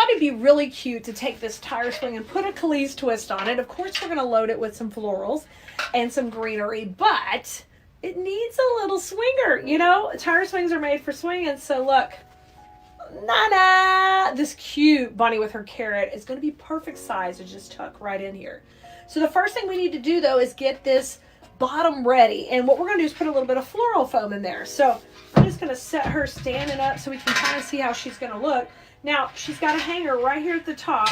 thought it'd be really cute to take this tire swing and put a Khalees twist on it. Of course, we're going to load it with some florals and some greenery, but it needs a little swinger. You know, tire swings are made for swinging. So look, Nana, this cute bunny with her carrot is going to be perfect size to just tuck right in here. So the first thing we need to do though is get this bottom ready. And what we're going to do is put a little bit of floral foam in there. So I'm just going to set her standing up so we can kind of see how she's going to look. Now she's got a hanger right here at the top.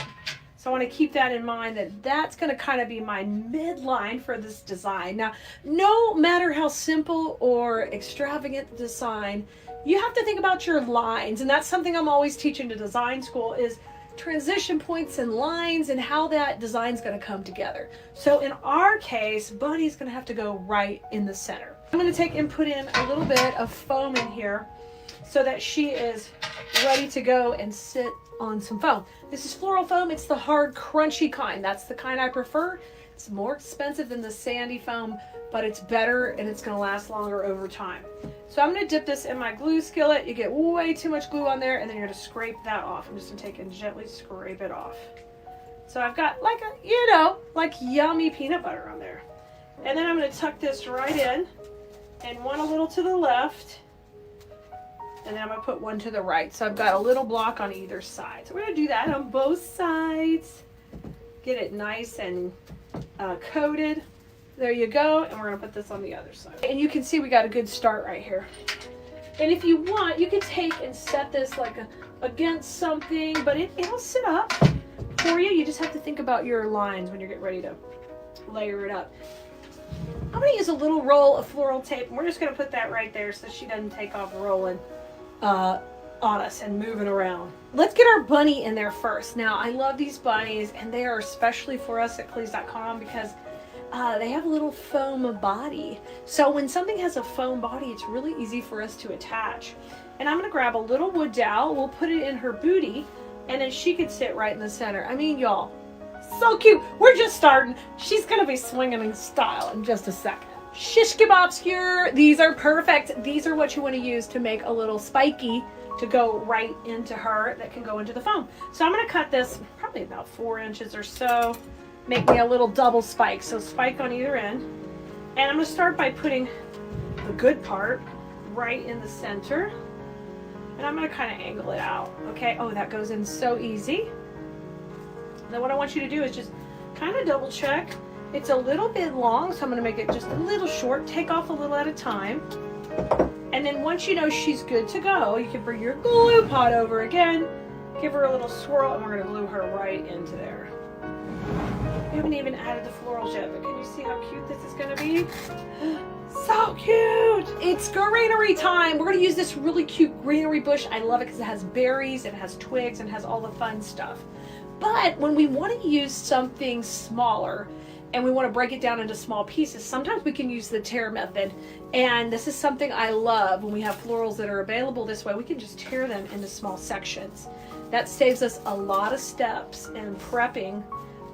So I want to keep that in mind, that that's going to kind of be my midline for this design. Now, no matter how simple or extravagant the design, you have to think about your lines. And that's something I'm always teaching to design school, is transition points and lines and how that design is going to come together. So in our case, Bunny's going to have to go right in the center. I'm going to take and put in a little bit of foam in here so that she is ready to go and sit on some foam. This is floral foam. It's the hard, crunchy kind. That's the kind I prefer. It's more expensive than the sandy foam, but it's better and it's going to last longer over time. So I'm going to dip this in my glue skillet. You get way too much glue on there, and then you're going to scrape that off. I'm just going to take and gently scrape it off. So I've got like a, you know, like yummy peanut butter on there. And then I'm going to tuck this right in, and one a little to the left, and then I'm going to put one to the right. So I've got a little block on either side. So we're going to do that on both sides. Get it nice and coated. There you go. And we're going to put this on the other side. And you can see we got a good start right here. And if you want, you can take and set this like against something, but it'll sit up for you. You just have to think about your lines when you get ready to layer it up. I'm going to use a little roll of floral tape, and we're just going to put that right there so she doesn't take off rolling on us and moving around. Let's get our bunny in there first. Now, I love these bunnies, and they are especially for us at Khalees.com because they have a little foam body. So when something has a foam body, it's really easy for us to attach. And I'm going to grab a little wood dowel. We'll put it in her booty, and then she could sit right in the center. I mean, y'all, so cute. We're just starting. She's going to be swinging in style in just a second. Shish kebab skewer. These are perfect. These are what you want to use to make a little spiky to go right into her that can go into the foam. So I'm going to cut this probably about 4 inches or so. Make me a little double spike. So spike on either end. And I'm going to start by putting the good part right in the center. And I'm going to kind of angle it out. Okay. Oh, that goes in so easy. Then what I want you to do is just kind of double check. It's a little bit long, so I'm going to make it just a little short. Take off a little at a time. And then once you know she's good to go, you can bring your glue pot over again. Give her a little swirl, and we're going to glue her right into there. We haven't even added the florals yet, but can you see how cute this is going to be? So cute! It's greenery time. We're going to use this really cute greenery bush. I love it because it has berries, it has twigs, and it has all the fun stuff. But when we want to use something smaller and we want to break it down into small pieces, sometimes we can use the tear method. And this is something I love. When we have florals that are available this way, we can just tear them into small sections. That saves us a lot of steps in prepping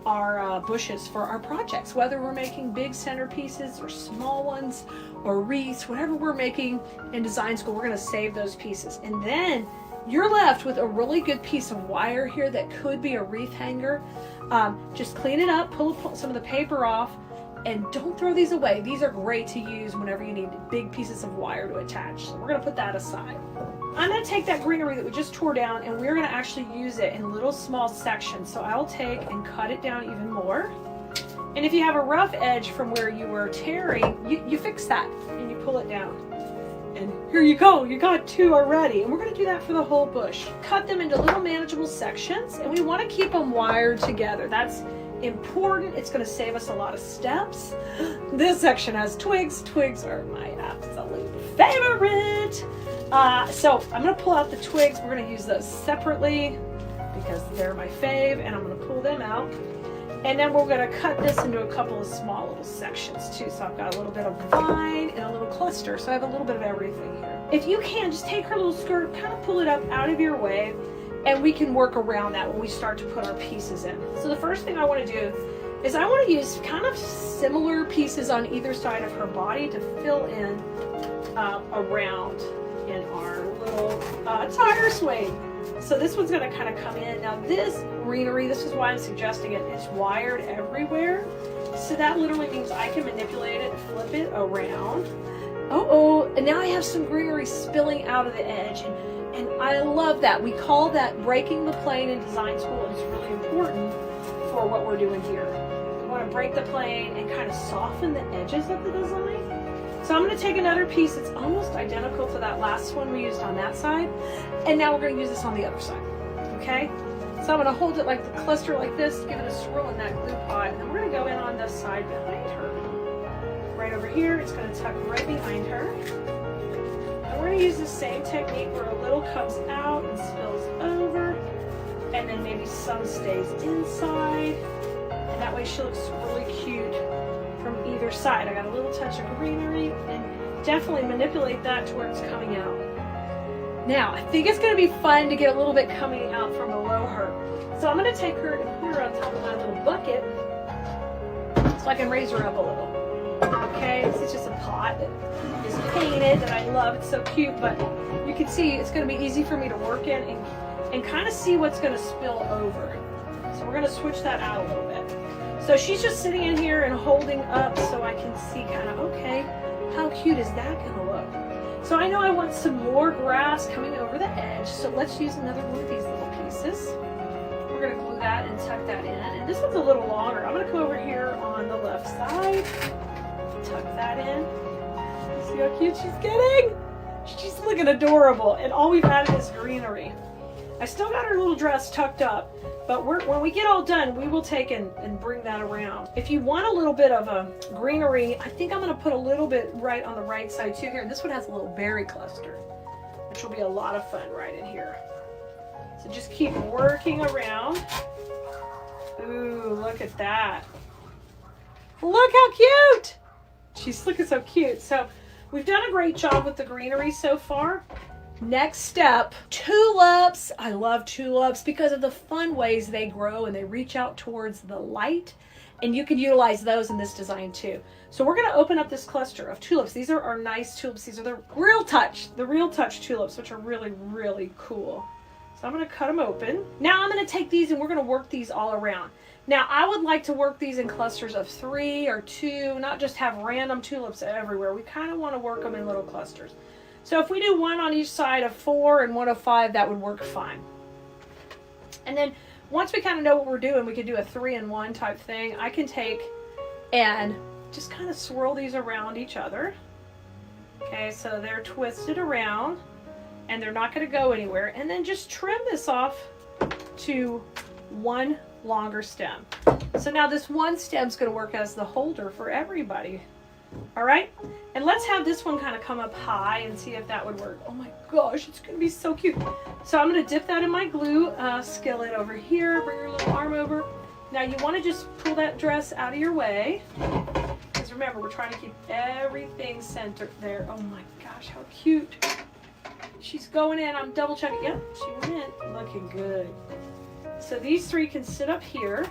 our bushes for our projects, whether we're making big centerpieces or small ones or wreaths, whatever we're making in design school, we're going to save those pieces. And then you're left with a really good piece of wire here that could be a wreath hanger. Just clean it up, pull some of the paper off, and don't throw these away. These are great to use whenever you need big pieces of wire to attach. So we're going to put that aside. I'm going to take that greenery that we just tore down, and we're going to actually use it in little small sections. So I'll take and cut it down even more. And if you have a rough edge from where you were tearing, you fix that and you pull it down. And here you go, you got 2 already. And we're going to do that for the whole bush. Cut them into little manageable sections, and we want to keep them wired together. That's important. It's going to save us a lot of steps. This section has twigs. Twigs are my absolute favorite. So I'm going to pull out the twigs. We're going to use those separately because they're my fave, and I'm going to pull them out. And then we're going to cut this into a couple of small little sections too. So I've got a little bit of vine and a little cluster. So I have a little bit of everything here. If you can, just take her little skirt, kind of pull it up out of your way, and we can work around that when we start to put our pieces in. So the first thing I want to do is I want to use kind of similar pieces on either side of her body to fill in around in our little tire swing. So this one's going to kind of come in. Now this greenery, this is why I'm suggesting it, is wired everywhere. So that literally means I can manipulate it and flip it around. And now I have some greenery spilling out of the edge. And I love that. We call that breaking the plane in design school. It's really important for what we're doing here. We want to break the plane and kind of soften the edges of the design. So I'm going to take another piece that's almost identical to that last one we used on that side. And now we're going to use this on the other side. Okay? So I'm going to hold it like the cluster like this, give it a swirl in that glue pot, and then we're going to go in on the side behind her. Right over here, it's going to tuck right behind her. And we're going to use the same technique where a little comes out and spills over, and then maybe some stays inside. And that way she looks really cute from either side. I got a little touch of greenery, and definitely manipulate that to where it's coming out. Now, I think it's going to be fun to get a little bit coming out from below her. So I'm going to take her and put her on top of my little bucket so I can raise her up a little. Okay, this is just a pot that is painted that I love. It's so cute, but you can see it's going to be easy for me to work in and kind of see what's going to spill over. So we're going to switch that out a little bit. So she's just sitting in here and holding up so I can see kind of, okay, how cute is that going to look? So I know I want some more grass coming over the edge, so let's use another one of these little pieces. We're going to glue that and tuck that in. And this one's a little longer. I'm going to come over here on the left side, tuck that in. See how cute she's getting? She's looking adorable, and all we've added is greenery. I still got her little dress tucked up, but when we get all done, we will take and bring that around. If you want a little bit of a greenery, I think I'm going to put a little bit right on the right side too here. And this one has a little berry cluster, which will be a lot of fun right in here. So just keep working around. Ooh, look at that. Look how cute. She's looking so cute. So we've done a great job with the greenery so far. Next step, tulips. I love tulips because of the fun ways they grow and they reach out towards the light, and you can utilize those in this design too. So we're going to open up this cluster of tulips. These are our nice tulips. These are the Real Touch tulips, which are really, really cool. So I'm going to cut them open. Now I'm going to take these and we're going to work these all around. Now I would like to work these in clusters of 3 or 2, not just have random tulips everywhere. We kind of want to work them in little clusters. So if we do one on each side of 4 and one of 5, that would work fine. And then once we kind of know what we're doing, we can do a 3-in-1 type thing. I can take and just kind of swirl these around each other. Okay, so they're twisted around and they're not going to go anywhere. And then just trim this off to one longer stem. So now this one stem is going to work as the holder for everybody. All right, and let's have this one kind of come up high and see if that would work. Oh my gosh, it's going to be so cute. So I'm going to dip that in my glue skillet over here. Bring your little arm over. Now you want to just pull that dress out of your way. Because remember, we're trying to keep everything centered there. Oh my gosh, how cute. She's going in. I'm double checking. Yep, she went in. Looking good. So these 3 can sit up here.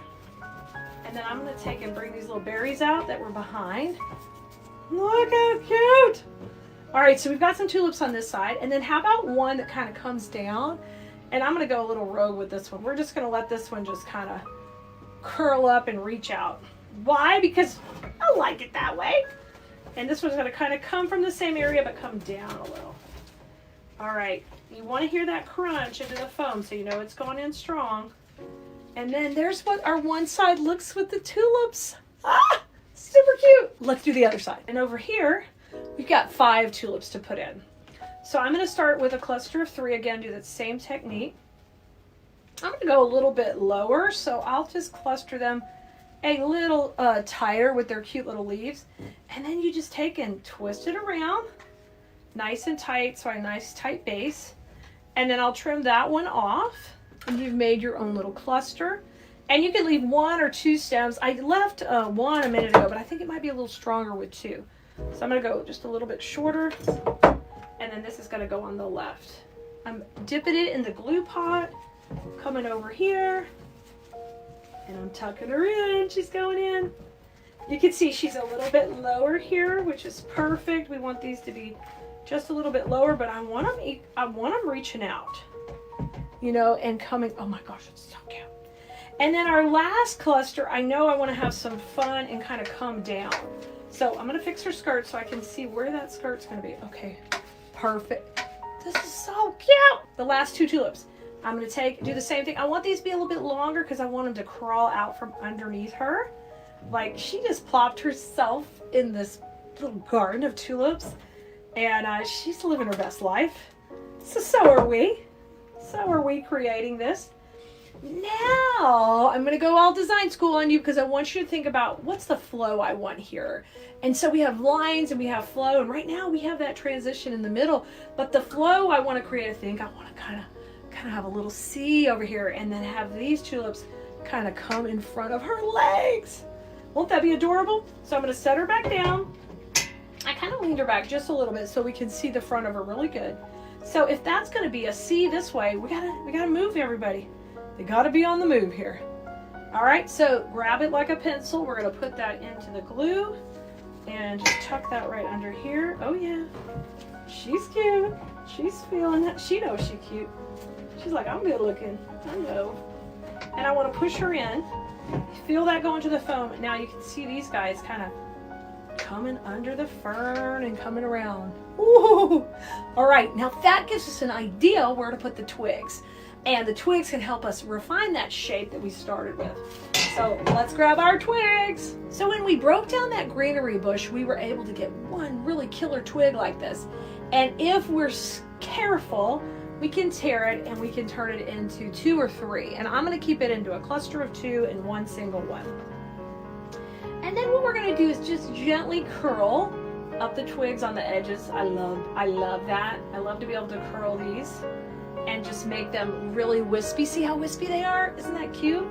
And then I'm going to take and bring these little berries out that were behind. Look how cute. All right, so we've got some tulips on this side. And then how about one that kind of comes down? And I'm going to go a little rogue with this one. We're just going to let this one just kind of curl up and reach out. Why? Because I like it that way. And this one's going to kind of come from the same area but come down a little. All right, you want to hear that crunch into the foam so you know it's going in strong. And then there's what our one side looks with the tulips. Ah! Super cute. Let's do the other side. And over here, we've got 5 tulips to put in. So I'm going to start with a cluster of 3. Again, do that same technique. I'm going to go a little bit lower, so I'll just cluster them a little tighter with their cute little leaves. And then you just take and twist it around nice and tight, so a nice tight base. And then I'll trim that one off, and you've made your own little cluster. And you can leave 1 or 2 stems. I left 1 a minute ago, but I think it might be a little stronger with 2. So I'm going to go just a little bit shorter. And then this is going to go on the left. I'm dipping it in the glue pot, coming over here, and I'm tucking her in. She's going in. You can see she's a little bit lower here, which is perfect. We want these to be just a little bit lower, but I want them reaching out. you know, and coming, oh my gosh, it's so cute. And then our last cluster, I know I want to have some fun and kind of come down. So I'm going to fix her skirt so I can see where that skirt's going to be. Okay, perfect. This is so cute. The last 2 tulips. I'm going to do the same thing. I want these to be a little bit longer because I want them to crawl out from underneath her. Like, she just plopped herself in this little garden of tulips. And she's living her best life. So are we. So are we creating this. Now, I'm going to go all design school on you because I want you to think about what's the flow I want here. And so we have lines and we have flow, and right now we have that transition in the middle. But the flow I want to create, I think I want to kind of have a little C over here and then have these tulips kind of come in front of her legs. Won't that be adorable? So I'm going to set her back down. I kind of leaned her back just a little bit so we can see the front of her really good. So if that's going to be a C this way, we gotta move, everybody. They got to be on the move here. All right, so grab it like a pencil. We're going to put that into the glue and just tuck that right under here. Oh yeah, she's cute. She's feeling that. She knows she's cute. She's like, I'm good looking. I know. And I want to push her in. Feel that go into the foam. Now you can see these guys kind of coming under the fern and coming around. Ooh. All right, now that gives us an idea where to put the twigs. And the twigs can help us refine that shape that we started with. So let's grab our twigs. So when we broke down that greenery bush, we were able to get one really killer twig like this. And if we're careful, we can tear it and we can turn it into 2 or 3. And I'm going to keep it into a cluster of 2 and one single one. And then what we're going to do is just gently curl up the twigs on the edges. I love that. I love to be able to curl these and just make them really wispy. See how wispy they are? Isn't that cute?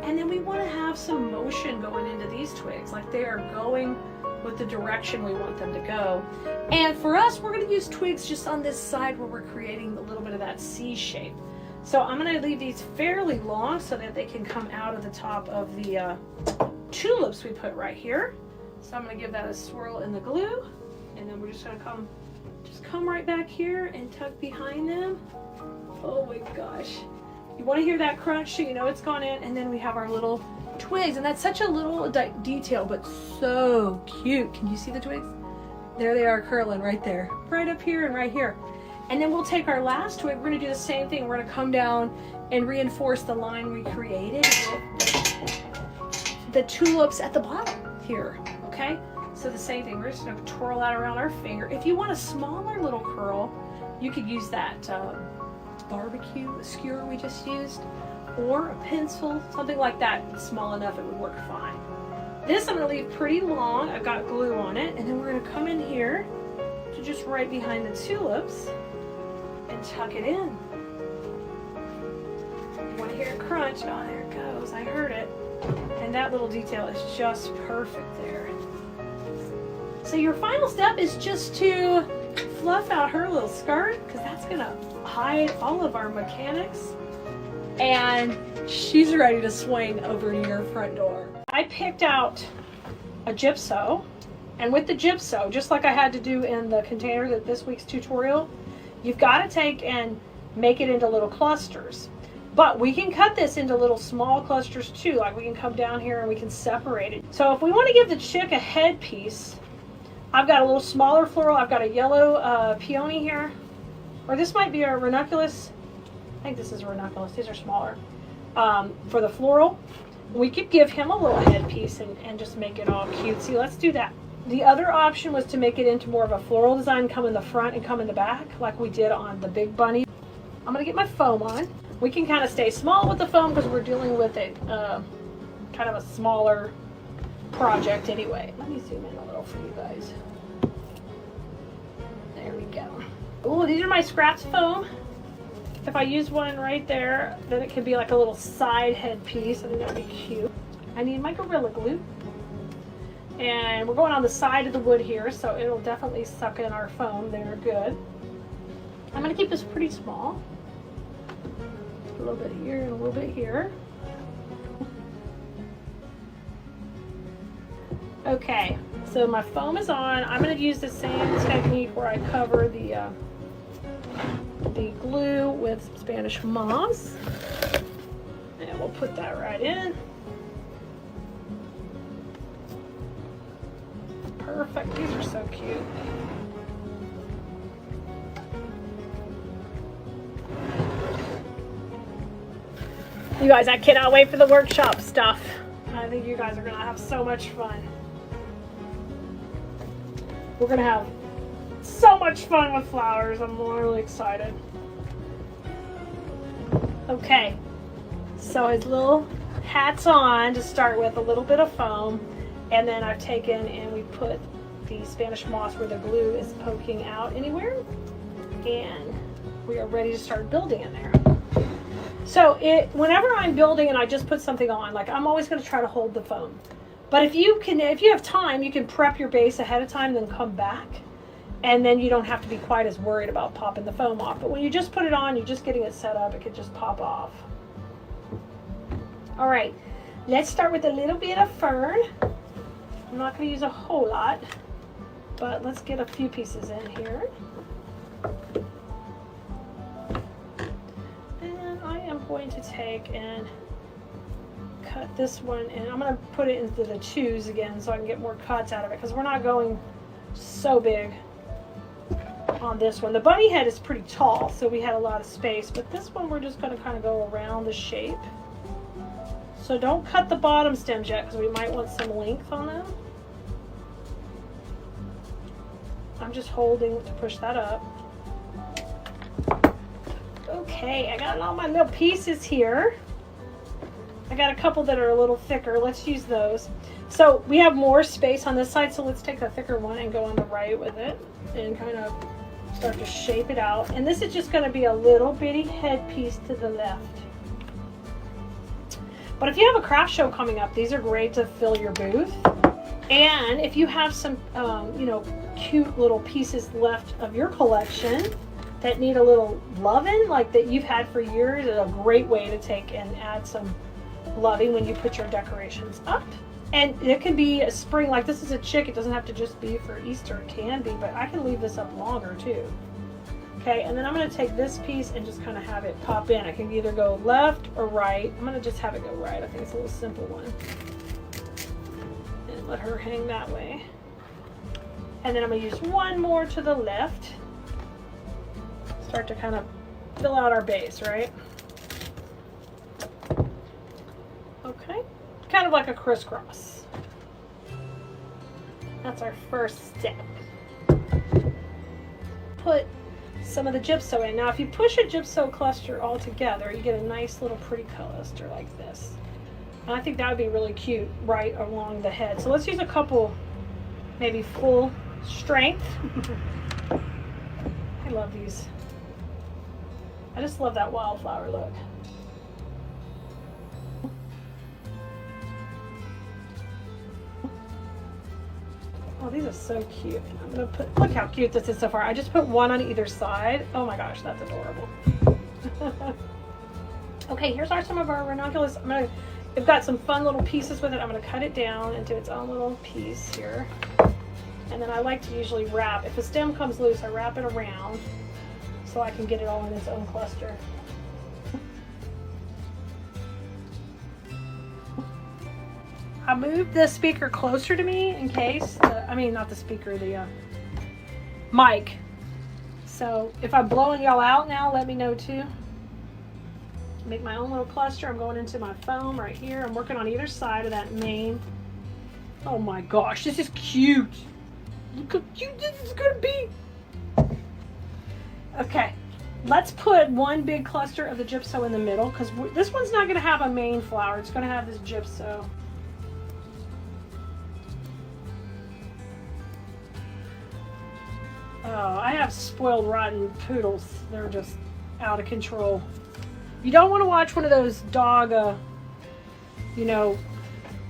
And then we want to have some motion going into these twigs, like they are going with the direction we want them to go. And for us, we're going to use twigs just on this side where we're creating a little bit of that C shape. So I'm going to leave these fairly long so that they can come out of the top of the tulips we put right here. So I'm going to give that a swirl in the glue, and then we're just going to come right back here and tuck behind them. Oh my gosh. You want to hear that crunch so you know it's gone in, and then we have our little twigs, and that's such a little detail, but so cute. Can you see the twigs? There they are curling right there, right up here and right here. And then we'll take our last twig. We're going to do the same thing. We're going to come down and reinforce the line we created with the tulips at the bottom here, okay? So the same thing. We're just going to twirl that around our finger. If you want a smaller little curl, you could use that barbecue skewer we just used, or a pencil, something like that, small enough it would work fine. This I'm going to leave pretty long. I've got glue on it, and then we're going to come in here to just right behind the tulips and tuck it in. You want to hear it crunch? Oh, there it goes. I heard it. And that little detail is just perfect there. So your final step is just to fluff out her little skirt, because that's going to hide all of our mechanics. And she's ready to swing over to your front door. I picked out a gypso, and with the gypso, just like I had to do in the container that this week's tutorial, you've got to take and make it into little clusters. But we can cut this into little small clusters too, like we can come down here and we can separate it. So if we want to give the chick a headpiece, I've got a little smaller floral. I've got a yellow peony here, or this might be a ranunculus. I think this is a ranunculus. These are smaller. For the floral, we could give him a little headpiece and just make it all cutesy. Let's do that. The other option was to make it into more of a floral design, come in the front and come in the back, like we did on the big bunny. I'm going to get my foam on. We can kind of stay small with the foam because we're dealing with a kind of a smaller project anyway. Let me zoom in a little for you guys. There we go. Oh, these are my scraps foam. If I use one right there, then it could be like a little side headpiece. I think that'd be cute. I need my Gorilla Glue. And we're going on the side of the wood here, so it'll definitely suck in our foam there. Good. I'm going to keep this pretty small. A little bit here and a little bit here. Okay, so my foam is on. I'm going to use the same technique where I cover the the glue with some Spanish moss. And we'll put that right in. Perfect. These are so cute. You guys, I cannot wait for the workshop stuff. I think you guys are going to have so much fun. We're going to have so much fun with flowers. I'm really excited. Okay, so his little hat's on to start with, a little bit of foam, and then I've taken and we put the Spanish moss where the glue is poking out anywhere, and we are ready to start building in there. So whenever I'm building and I just put something on, like I'm always going to try to hold the foam. But if you have time, you can prep your base ahead of time, then come back, and then you don't have to be quite as worried about popping the foam off. But when you just put it on, you're just getting it set up, it could just pop off. All right, let's start with a little bit of fern. I'm not going to use a whole lot, but let's get a few pieces in here. I'm going to take and cut this one, and I'm going to put it into the twos again so I can get more cuts out of it, because we're not going so big on this one. The bunny head is pretty tall, so we had a lot of space, but this one we're just going to kind of go around the shape. So don't cut the bottom stems yet, because we might want some length on them. I'm just holding to push that up. Okay, I got all my little pieces here. I got a couple that are a little thicker. Let's use those. So we have more space on this side, so let's take the thicker one and go on the right with it and kind of start to shape it out. And this is just going to be a little bitty head piece to the left. But if you have a craft show coming up, these are great to fill your booth. And if you have some, you know, cute little pieces left of your collection that need a little loving, like that you've had for years, is a great way to take and add some loving when you put your decorations up. And it can be a spring, like this is a chick, it doesn't have to just be for Easter, it can be, but I can leave this up longer too. Okay, and then I'm going to take this piece and just kind of have it pop in. I can either go left or right. I'm going to just have it go right. I think it's a little simple one. And let her hang that way. And then I'm going to use one more to the left. Start to kind of fill out our base, right? Okay, kind of like a crisscross. That's our first step. Put some of the gypso in. Now if you push a gypso cluster all together, you get a nice little pretty cluster like this. And I think that would be really cute right along the head. So let's use a couple, maybe full strength. I love these. I just love that wildflower look. Oh, these are so cute. I'm gonna put, look how cute this is so far. I just put one on either side. Oh my gosh, that's adorable. Okay, here's some of our ranunculus. I've got some fun little pieces with it. I'm gonna cut it down into its own little piece here. And then I like to usually wrap, if a stem comes loose, I wrap it around so I can get it all in its own cluster. I moved the speaker closer to me in case, I mean not the speaker, the mic. So if I'm blowing y'all out now, let me know too. Make my own little cluster. I'm going into my foam right here. I'm working on either side of that main. Oh my gosh, this is cute. Look how cute this is gonna be. Okay, let's put one big cluster of the gypso in the middle, because this one's not gonna have a main flower. It's gonna have this gypso. Oh, I have spoiled rotten poodles. They're just out of control. You don't want to watch one of those dog, you know,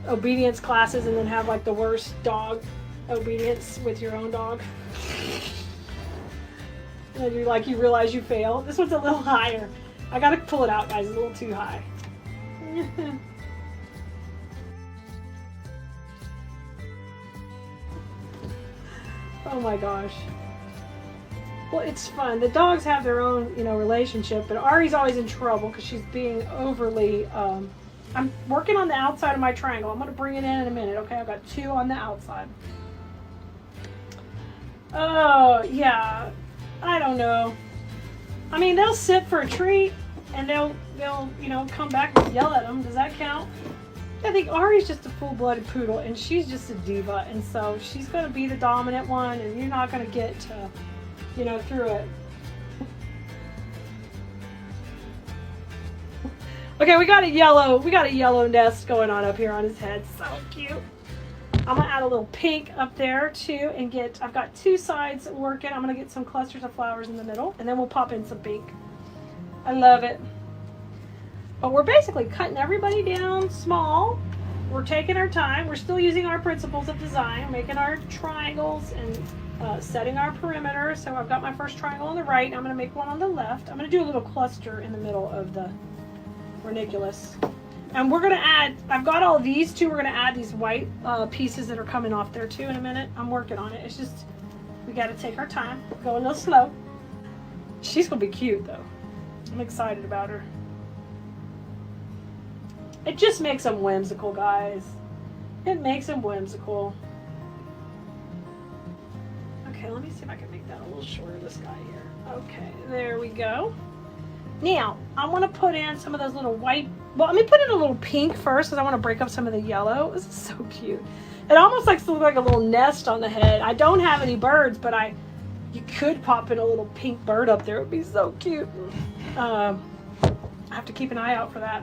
obedience classes and then have like the worst dog obedience with your own dog. And you realize you failed. This one's a little higher. I gotta pull it out, guys. It's a little too high. Oh my gosh. Well, it's fun. The dogs have their own, you know, relationship, but Ari's always in trouble because she's being overly, I'm working on the outside of my triangle. I'm going to bring it in a minute, okay? I've got 2 on the outside. Oh, yeah. I don't know. I mean, they'll sit for a treat, and they'll you know, come back and yell at them. Does that count? I think Ari's just a full-blooded poodle, and she's just a diva, and so she's going to be the dominant one, and you're not going to get to, you know, through it. Okay, we got a yellow nest going on up here on his head. So cute. I'm gonna add a little pink up there too, and I've got 2 sides working. I'm gonna get some clusters of flowers in the middle, and then we'll pop in some pink. I love it. But we're basically cutting everybody down small. We're taking our time. We're still using our principles of design, making our triangles and setting our perimeter. So I've got my first triangle on the right, and I'm gonna make one on the left. I'm gonna do a little cluster in the middle of the ranunculus. And we're gonna add, I've got all these too, we're gonna add these white pieces that are coming off there too in a minute. I'm working on it. It's just, we gotta take our time, go a little slow. She's gonna be cute though. I'm excited about her. It just makes them whimsical, guys. It makes them whimsical. Okay, let me see if I can make that a little shorter, this guy here. Okay, there we go. Now, I want to put in some of those little white, well, let me put in a little pink first because I want to break up some of the yellow. This is so cute. It almost looks like a little nest on the head. I don't have any birds, but you could pop in a little pink bird up there. It would be so cute. I have to keep an eye out for that.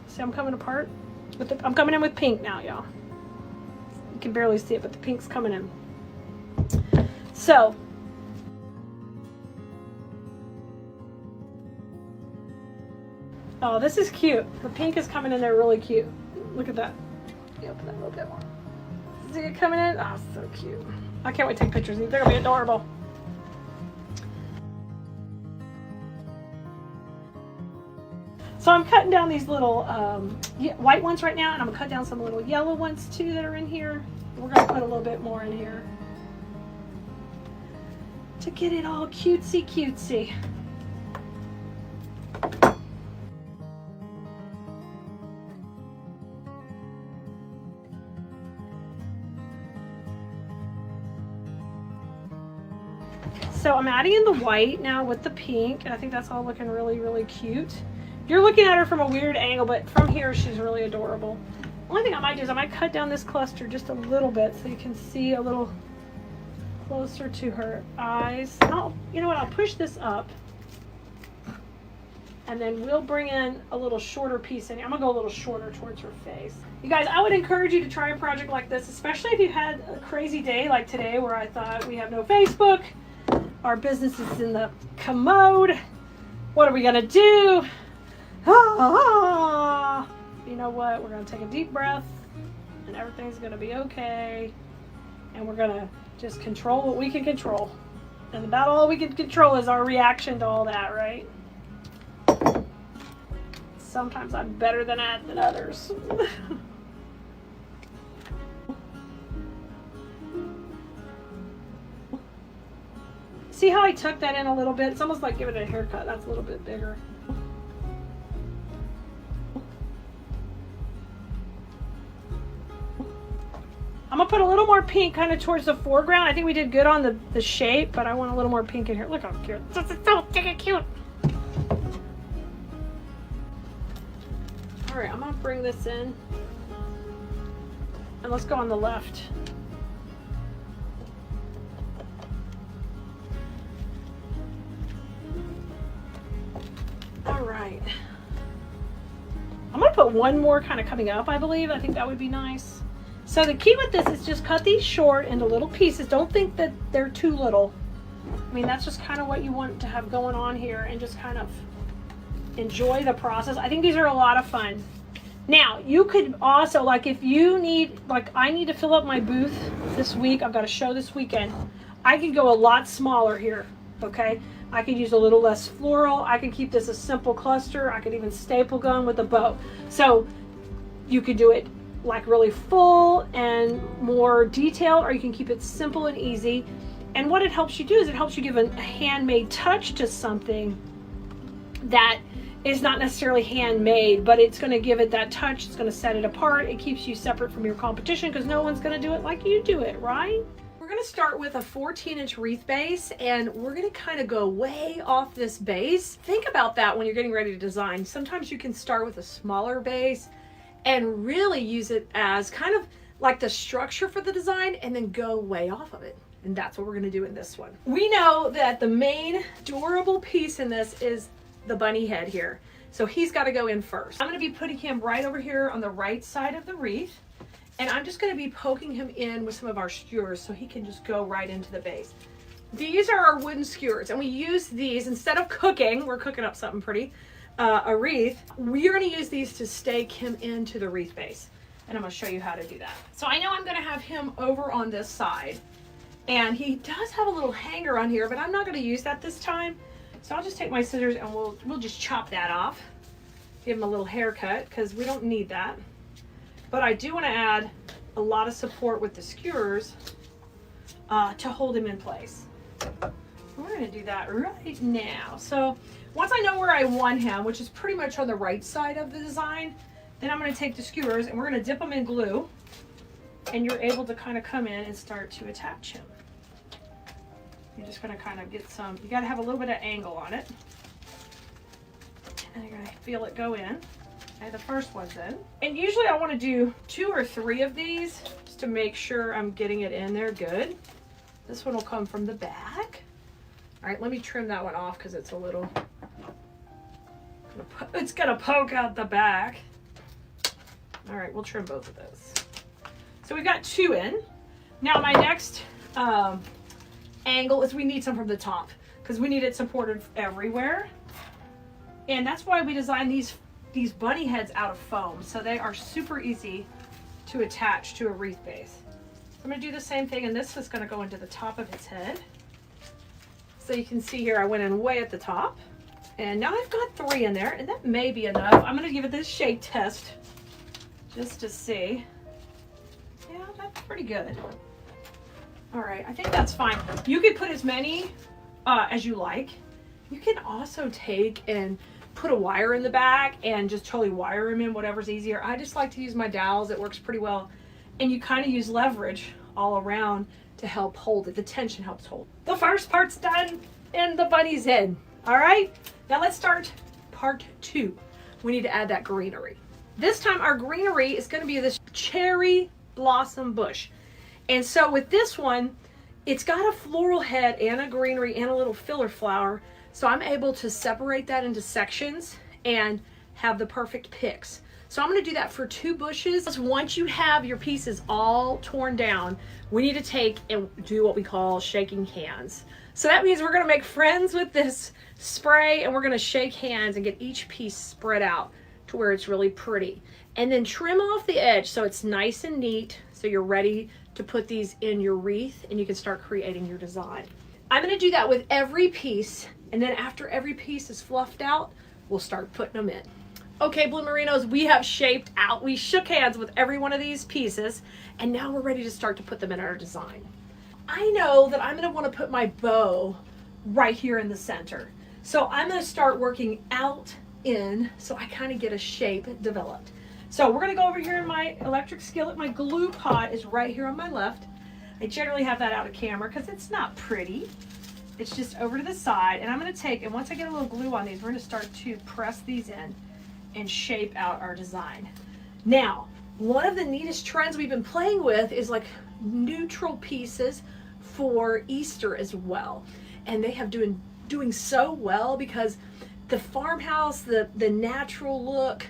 See, I'm coming apart. I'm coming in with pink now, y'all. You can barely see it, but the pink's coming in. So, oh, this is cute. The pink is coming in there really cute. Look at that. You open that a little bit more. See it coming in? Oh, so cute. I can't wait to take pictures. They're gonna be adorable. So I'm cutting down these little white ones right now, and I'm gonna cut down some little yellow ones too that are in here. We're gonna put a little bit more in here to get it all cutesy cutesy. So I'm adding in the white now with the pink, and I think that's all looking really, really cute. You're looking at her from a weird angle, but from here she's really adorable. Only thing I might do is I might cut down this cluster just a little bit so you can see a little closer to her eyes. You know what, I'll push this up, and then we'll bring in a little shorter piece in here. I'm gonna go a little shorter towards her face. You guys, I would encourage you to try a project like this, especially if you had a crazy day like today where I thought we have no Facebook, our business is in the commode, what are we gonna do? You know what, we're gonna take a deep breath and everything's gonna be okay, and we're gonna just control what we can control, and about all we can control is our reaction to all that, right? Sometimes I'm better than that than others. See how I tucked that in a little bit? It's almost like giving it a haircut. That's a little bit bigger. I'm gonna put a little more pink kind of towards the foreground. I think we did good on the shape, but I want a little more pink in here. Look how cute. This is so freaking cute. All right, I'm gonna bring this in, and let's go on the left. All right. I'm gonna put one more kind of coming up, I believe. I think that would be nice. So the key with this is just cut these short into little pieces. Don't think that they're too little. I mean, that's just kind of what you want to have going on here, and just kind of enjoy the process. I think these are a lot of fun. Now, you could also, like if you need, like I need to fill up my booth this week. I've got a show this weekend. I could go a lot smaller here, okay? I could use a little less floral. I could keep this a simple cluster. I could even staple gun with a bow. So you could do it like really full and more detailed, or you can keep it simple and easy. And what it helps you do is it helps you give a handmade touch to something that is not necessarily handmade, but it's going to give it that touch. It's going to set it apart. It keeps you separate from your competition because no one's going to do it like you do it, right? We're going to start with a 14-inch wreath base, and we're going to kind of go way off this base. Think about that when you're getting ready to design. Sometimes you can start with a smaller base and really use it as kind of like the structure for the design and then go way off of it. And that's what we're going to do in this one. We know that the main durable piece in this is the bunny head here. So he's got to go in first. I'm going to be putting him right over here on the right side of the wreath. And I'm just going to be poking him in with some of our skewers so he can just go right into the base. These are our wooden skewers, and we use these instead of cooking. We're cooking up something pretty, a wreath. We're going to use these to stake him into the wreath base. And I'm going to show you how to do that. So I know I'm going to have him over on this side. And he does have a little hanger on here, but I'm not going to use that this time. So I'll just take my scissors and we'll just chop that off. Give him a little haircut because we don't need that. But I do want to add a lot of support with the skewers to hold him in place. We're going to do that right now. So once I know where I want him, which is pretty much on the right side of the design, then I'm going to take the skewers and we're going to dip them in glue. And you're able to kind of come in and start to attach him. You're just going to kind of get some, you got to have a little bit of angle on it. And you're going to feel it go in. Okay, the first one's in. And usually I want to do 2 or 3 of these just to make sure I'm getting it in there good. This one will come from the back. All right, let me trim that one off because it's a little, it's going to poke out the back. All right, we'll trim both of those. So we've got 2 in. Now my next angle is we need some from the top because we need it supported everywhere. And that's why we designed these bunny heads out of foam. So they are super easy to attach to a wreath base. So I'm going to do the same thing, and this is going to go into the top of its head. So you can see here I went in way at the top. And now I've got 3 in there, and that may be enough. I'm going to give it this shape test just to see. Yeah, that's pretty good. All right, I think that's fine. You could put as many as you like. You can also take and put a wire in the back and just totally wire them in, whatever's easier. I just like to use my dowels. It works pretty well. And you kind of use leverage all around to help hold it. The tension helps hold. The first part's done and the bunny's in. All right, now let's start part 2. We need to add that greenery. This time our greenery is going to be this cherry blossom bush. And so with this one, it's got a floral head and a greenery and a little filler flower. So I'm able to separate that into sections and have the perfect picks. So I'm going to do that for 2 bushes. Once you have your pieces all torn down, we need to take and do what we call shaking hands. So that means we're going to make friends with this spray, and we're going to shake hands and get each piece spread out to where it's really pretty. And then trim off the edge so it's nice and neat, so you're ready to put these in your wreath and you can start creating your design. I'm going to do that with every piece, and then after every piece is fluffed out, we'll start putting them in. Okay, Blue Merinos, we have shaped out. We shook hands with every one of these pieces, and now we're ready to start to put them in our design. I know that I'm going to want to put my bow right here in the center. So I'm going to start working out in so I kind of get a shape developed. So we're going to go over here in my electric skillet. My glue pot is right here on my left. I generally have that out of camera because it's not pretty. It's just over to the side. And I'm going to take, and once I get a little glue on these, we're going to start to press these in and shape out our design. Now, one of the neatest trends we've been playing with is like neutral pieces for Easter as well. And they have doing so well because the farmhouse, the natural look,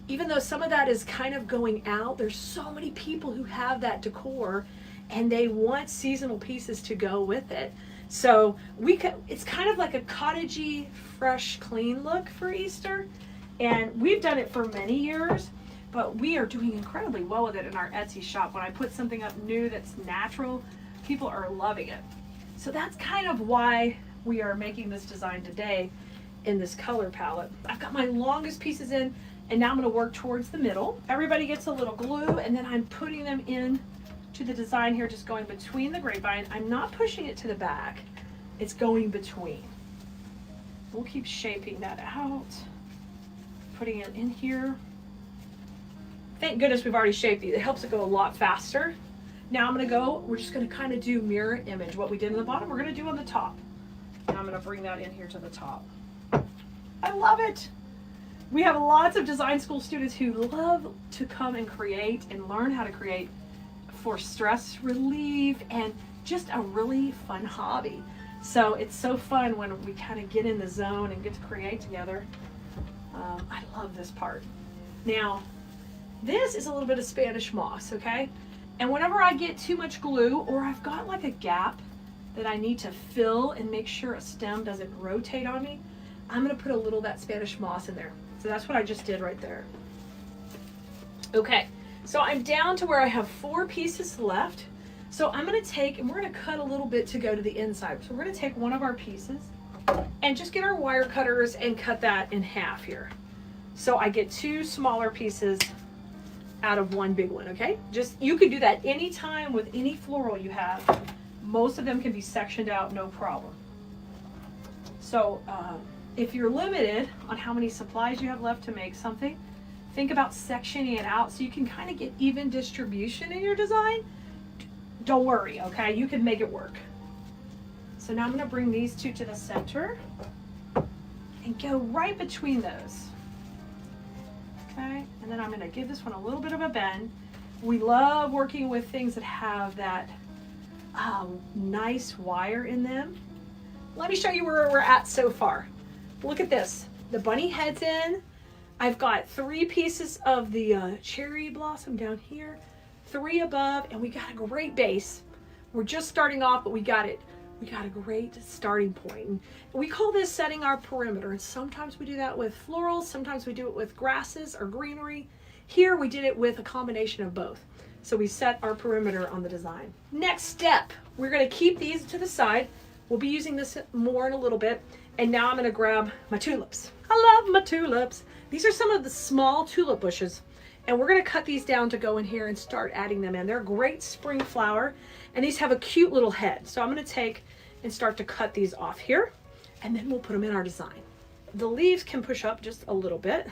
even though some of that is kind of going out, there's so many people who have that decor and they want seasonal pieces to go with it. So it's kind of like a cottagey, fresh, clean look for Easter. And we've done it for many years, but we are doing incredibly well with it in our Etsy shop. When I put something up new that's natural, people are loving it. So that's kind of why we are making this design today in this color palette. I've got my longest pieces in. And now I'm going to work towards the middle. Everybody gets a little glue, and then I'm putting them in to the design here, just going between the grapevine. I'm not pushing it to the back. It's going between. We'll keep shaping that out. Putting it in here. Thank goodness we've already shaped these. It helps it go a lot faster. Now we're just going to kind of do mirror image. What we did on the bottom, we're going to do on the top. And I'm going to bring that in here to the top. I love it. We have lots of design school students who love to come and create and learn how to create for stress relief and just a really fun hobby. So it's so fun when we kind of get in the zone and get to create together. I love this part. Now, this is a little bit of Spanish moss, okay? And whenever I get too much glue or I've got like a gap that I need to fill and make sure a stem doesn't rotate on me, I'm gonna put a little of that Spanish moss in there. So that's what I just did right there. Okay, so I'm down to where I have 4 pieces left. So I'm gonna take, and we're gonna cut a little bit to go to the inside. So we're gonna take one of our pieces and just get our wire cutters and cut that in half here. So I get 2 smaller pieces out of 1 big one, okay? Just, you could do that anytime with any floral you have. Most of them can be sectioned out, no problem. So if you're limited on how many supplies you have left to make something, think about sectioning it out so you can kind of get even distribution in your design. Don't worry, okay? You can make it work. So now I'm going to bring these 2 to the center and go right between those. Okay, and then I'm going to give this one a little bit of a bend. We love working with things that have that nice wire in them. Let me show you where we're at so far. Look at this. The bunny head's in. I've got 3 pieces of the cherry blossom down here, 3 above, and we got a great base. We're just starting off, but we got it. We got a great starting point. And we call this setting our perimeter. And sometimes we do that with florals. Sometimes we do it with grasses or greenery. Here we did it with a combination of both. So we set our perimeter on the design. Next step, we're going to keep these to the side. We'll be using this more in a little bit. And now I'm going to grab my tulips. I love my tulips. These are some of the small tulip bushes. And we're going to cut these down to go in here and start adding them in. They're a great spring flower. And these have a cute little head. So I'm going to take and start to cut these off here. And then we'll put them in our design. The leaves can push up just a little bit.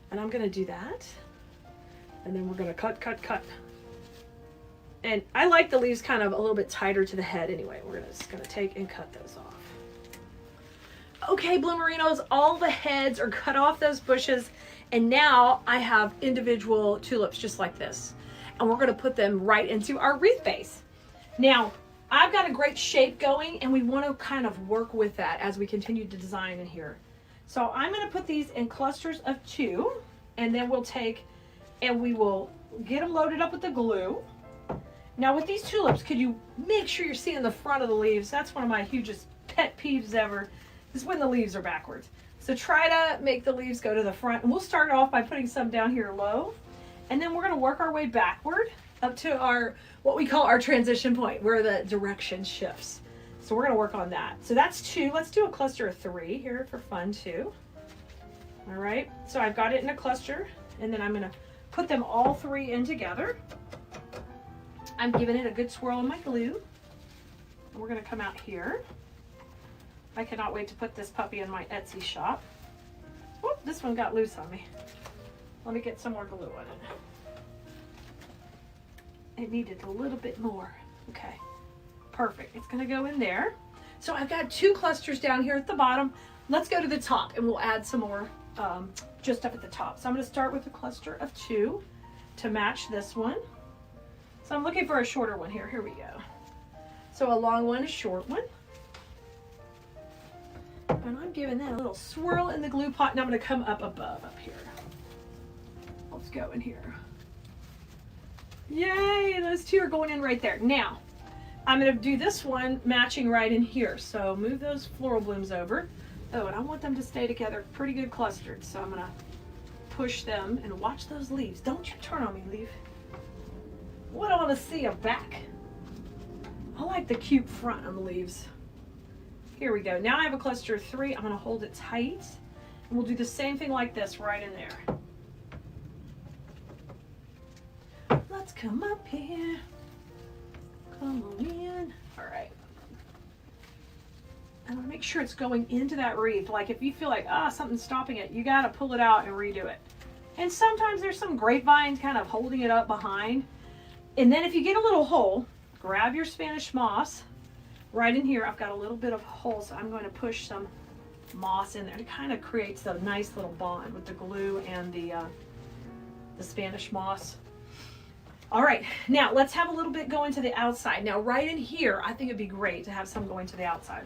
And I'm going to do that. And then we're going to cut, cut, cut. And I like the leaves kind of a little bit tighter to the head anyway. We're just going to take and cut those off. Okay, Bloomerinos, all the heads are cut off those bushes. And now I have individual tulips just like this. And we're going to put them right into our wreath base. Now, I've got a great shape going, and we want to kind of work with that as we continue to design in here. So I'm going to put these in clusters of 2, and then we'll take and we will get them loaded up with the glue. Now with these tulips, could you make sure you're seeing the front of the leaves? That's one of my hugest pet peeves ever, is when the leaves are backwards. So try to make the leaves go to the front, and we'll start off by putting some down here low, and then we're going to work our way backward up to our, what we call our transition point, where the direction shifts. So we're going to work on that. So that's 2. Let's do a cluster of 3 here for fun too. All right, so I've got it in a cluster, and then I'm going to put them all 3 in together. I'm giving it a good swirl in my glue. And we're going to come out here. I cannot wait to put this puppy in my Etsy shop. Whoop, this one got loose on me. Let me get some more glue on it. It needed a little bit more. Okay, perfect. It's going to go in there. So I've got 2 clusters down here at the bottom. Let's go to the top, and we'll add some more just up at the top. So I'm going to start with a cluster of 2 to match this one. So I'm looking for a shorter one here. Here we go. So a long one, a short one. And I'm giving that a little swirl in the glue pot, and I'm going to come up above up here. Let's go in here. Yay, those 2 are going in right there. Now, I'm going to do this one matching right in here. So move those floral blooms over. Oh, and I want them to stay together pretty good clustered. So I'm going to push them and watch those leaves. Don't you turn on me, leaf. What I want to see a back. I like the cute front on the leaves. Here we go. Now I have a cluster of 3. I'm going to hold it tight. And we'll do the same thing like this right in there. let's come up here. Come on in. All right. I want to make sure it's going into that wreath. Like if you feel like, something's stopping it, you got to pull it out and redo it. And sometimes there's some grapevines kind of holding it up behind. And then if you get a little hole, grab your Spanish moss. Right in here, I've got a little bit of hole, so I'm going to push some moss in there. It kind of creates a nice little bond with the glue and the Spanish moss. All right, now let's have a little bit going to the outside. Now right in here, I think it'd be great to have some going to the outside.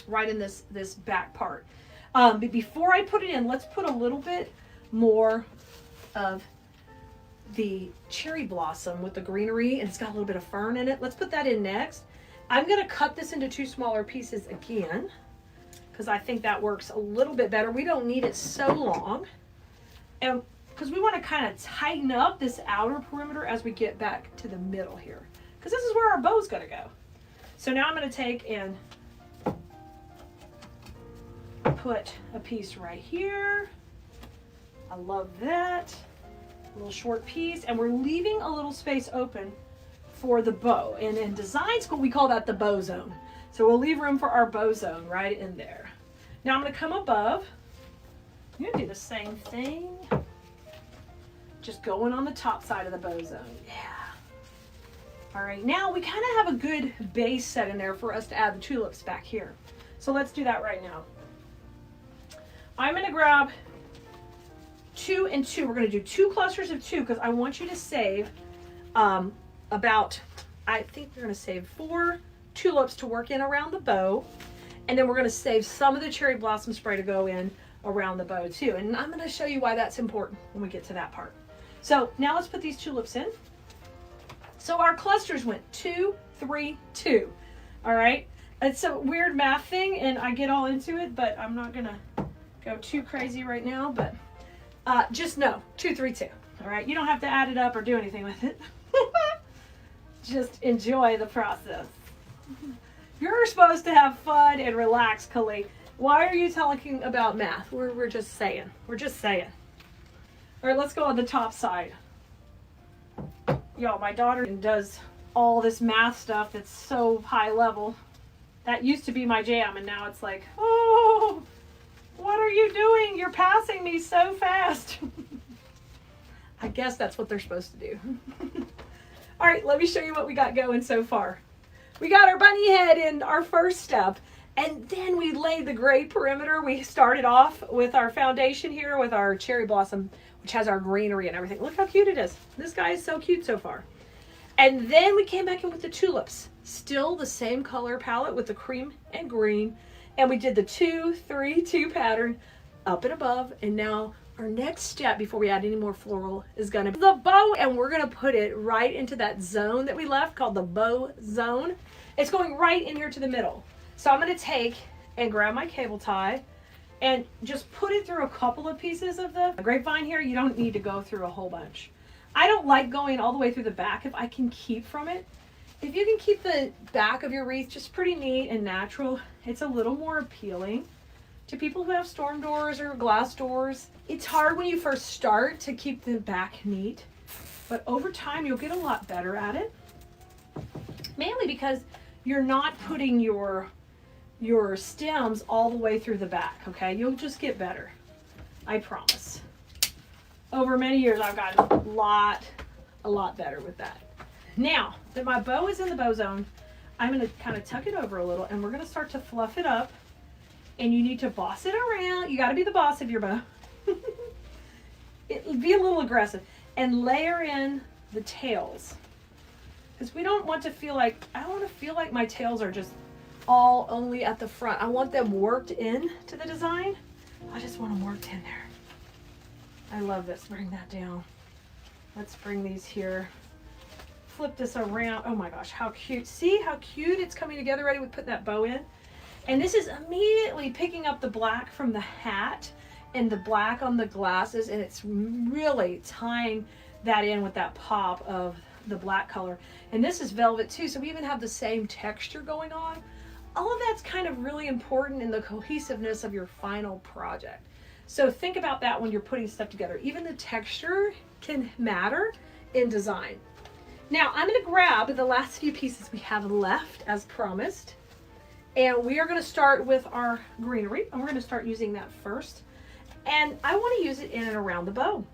Right in this back part. But before I put it in, let's put a little bit more of the cherry blossom with the greenery, and it's got a little bit of fern in it. Let's put that in next. I'm going to cut this into 2 smaller pieces again because I think that works a little bit better. We don't need it so long, and because we want to kind of tighten up this outer perimeter as we get back to the middle here, because this is where our bow's going to go. So now I'm going to take and put a piece right here. I love that. A little short piece, and we're leaving a little space open for the bow. And in design school, we call that the bow zone. So we'll leave room for our bow zone right in there. Now I'm going to come above. I'm going to do the same thing. Just going on the top side of the bow zone. Yeah. All right, now we kind of have a good base set in there for us to add the tulips back here. So let's do that right now. I'm going to grab 2 and 2. We're going to do 2 clusters of 2 because I want you to save about, I think we're going to save 4 tulips to work in around the bow. And then we're going to save some of the cherry blossom spray to go in around the bow too. And I'm going to show you why that's important when we get to that part. So now let's put these tulips in. So our clusters went 2, 3, 2. All right. It's a weird math thing and I get all into it, but I'm not going to go too crazy right now. But just know 2, 3, 2. All right. You don't have to add it up or do anything with it. Just enjoy the process. You're supposed to have fun and relax, Khalid. Why are you talking about math? We're just saying. We're just saying. All right, let's go on the top side. Y'all, my daughter does all this math stuff that's so high level. That used to be my jam, and now it's like, oh, what are you doing? You're passing me so fast. I guess that's what they're supposed to do. All right, let me show you what we got going so far. We got our bunny head in our first step, and then we laid the gray perimeter. We started off with our foundation here with our cherry blossom, which has our greenery and everything. Look how cute it is. This guy is so cute so far. And then we came back in with the tulips. Still the same color palette with the cream and green. And we did the 2, 3, 2 pattern up and above. And now our next step before we add any more floral is going to be the bow. And we're going to put it right into that zone that we left called the bow zone. It's going right in here to the middle. So I'm going to take and grab my cable tie and just put it through a couple of pieces of the grapevine here. You don't need to go through a whole bunch. I don't like going all the way through the back if I can keep from it. If you can keep the back of your wreath just pretty neat and natural, it's a little more appealing to people who have storm doors or glass doors. It's hard when you first start to keep the back neat, but over time you'll get a lot better at it. Mainly because you're not putting your stems all the way through the back, okay? You'll just get better. I promise. Over many years, I've gotten a lot better with that. Now that my bow is in the bow zone, I'm going to kind of tuck it over a little, and we're going to start to fluff it up. And you need to boss it around. You got to be the boss of your bow. Be a little aggressive. And layer in the tails. Because we don't want to feel like, I don't want to feel like my tails are just all only at the front. I want them worked in to the design. I just want them worked in there. I love this. Bring that down. Let's bring these here. Flip this around. Oh my gosh, how cute. See how cute it's coming together ready with putting that bow in? And this is immediately picking up the black from the hat and the black on the glasses, and it's really tying that in with that pop of the black color. And this is velvet too, so we even have the same texture going on. All of that's kind of really important in the cohesiveness of your final project. So think about that when you're putting stuff together. Even the texture can matter in design. Now I'm going to grab the last few pieces we have left as promised. And we are going to start with our greenery. And we're going to start using that first. And I want to use it in and around the bow,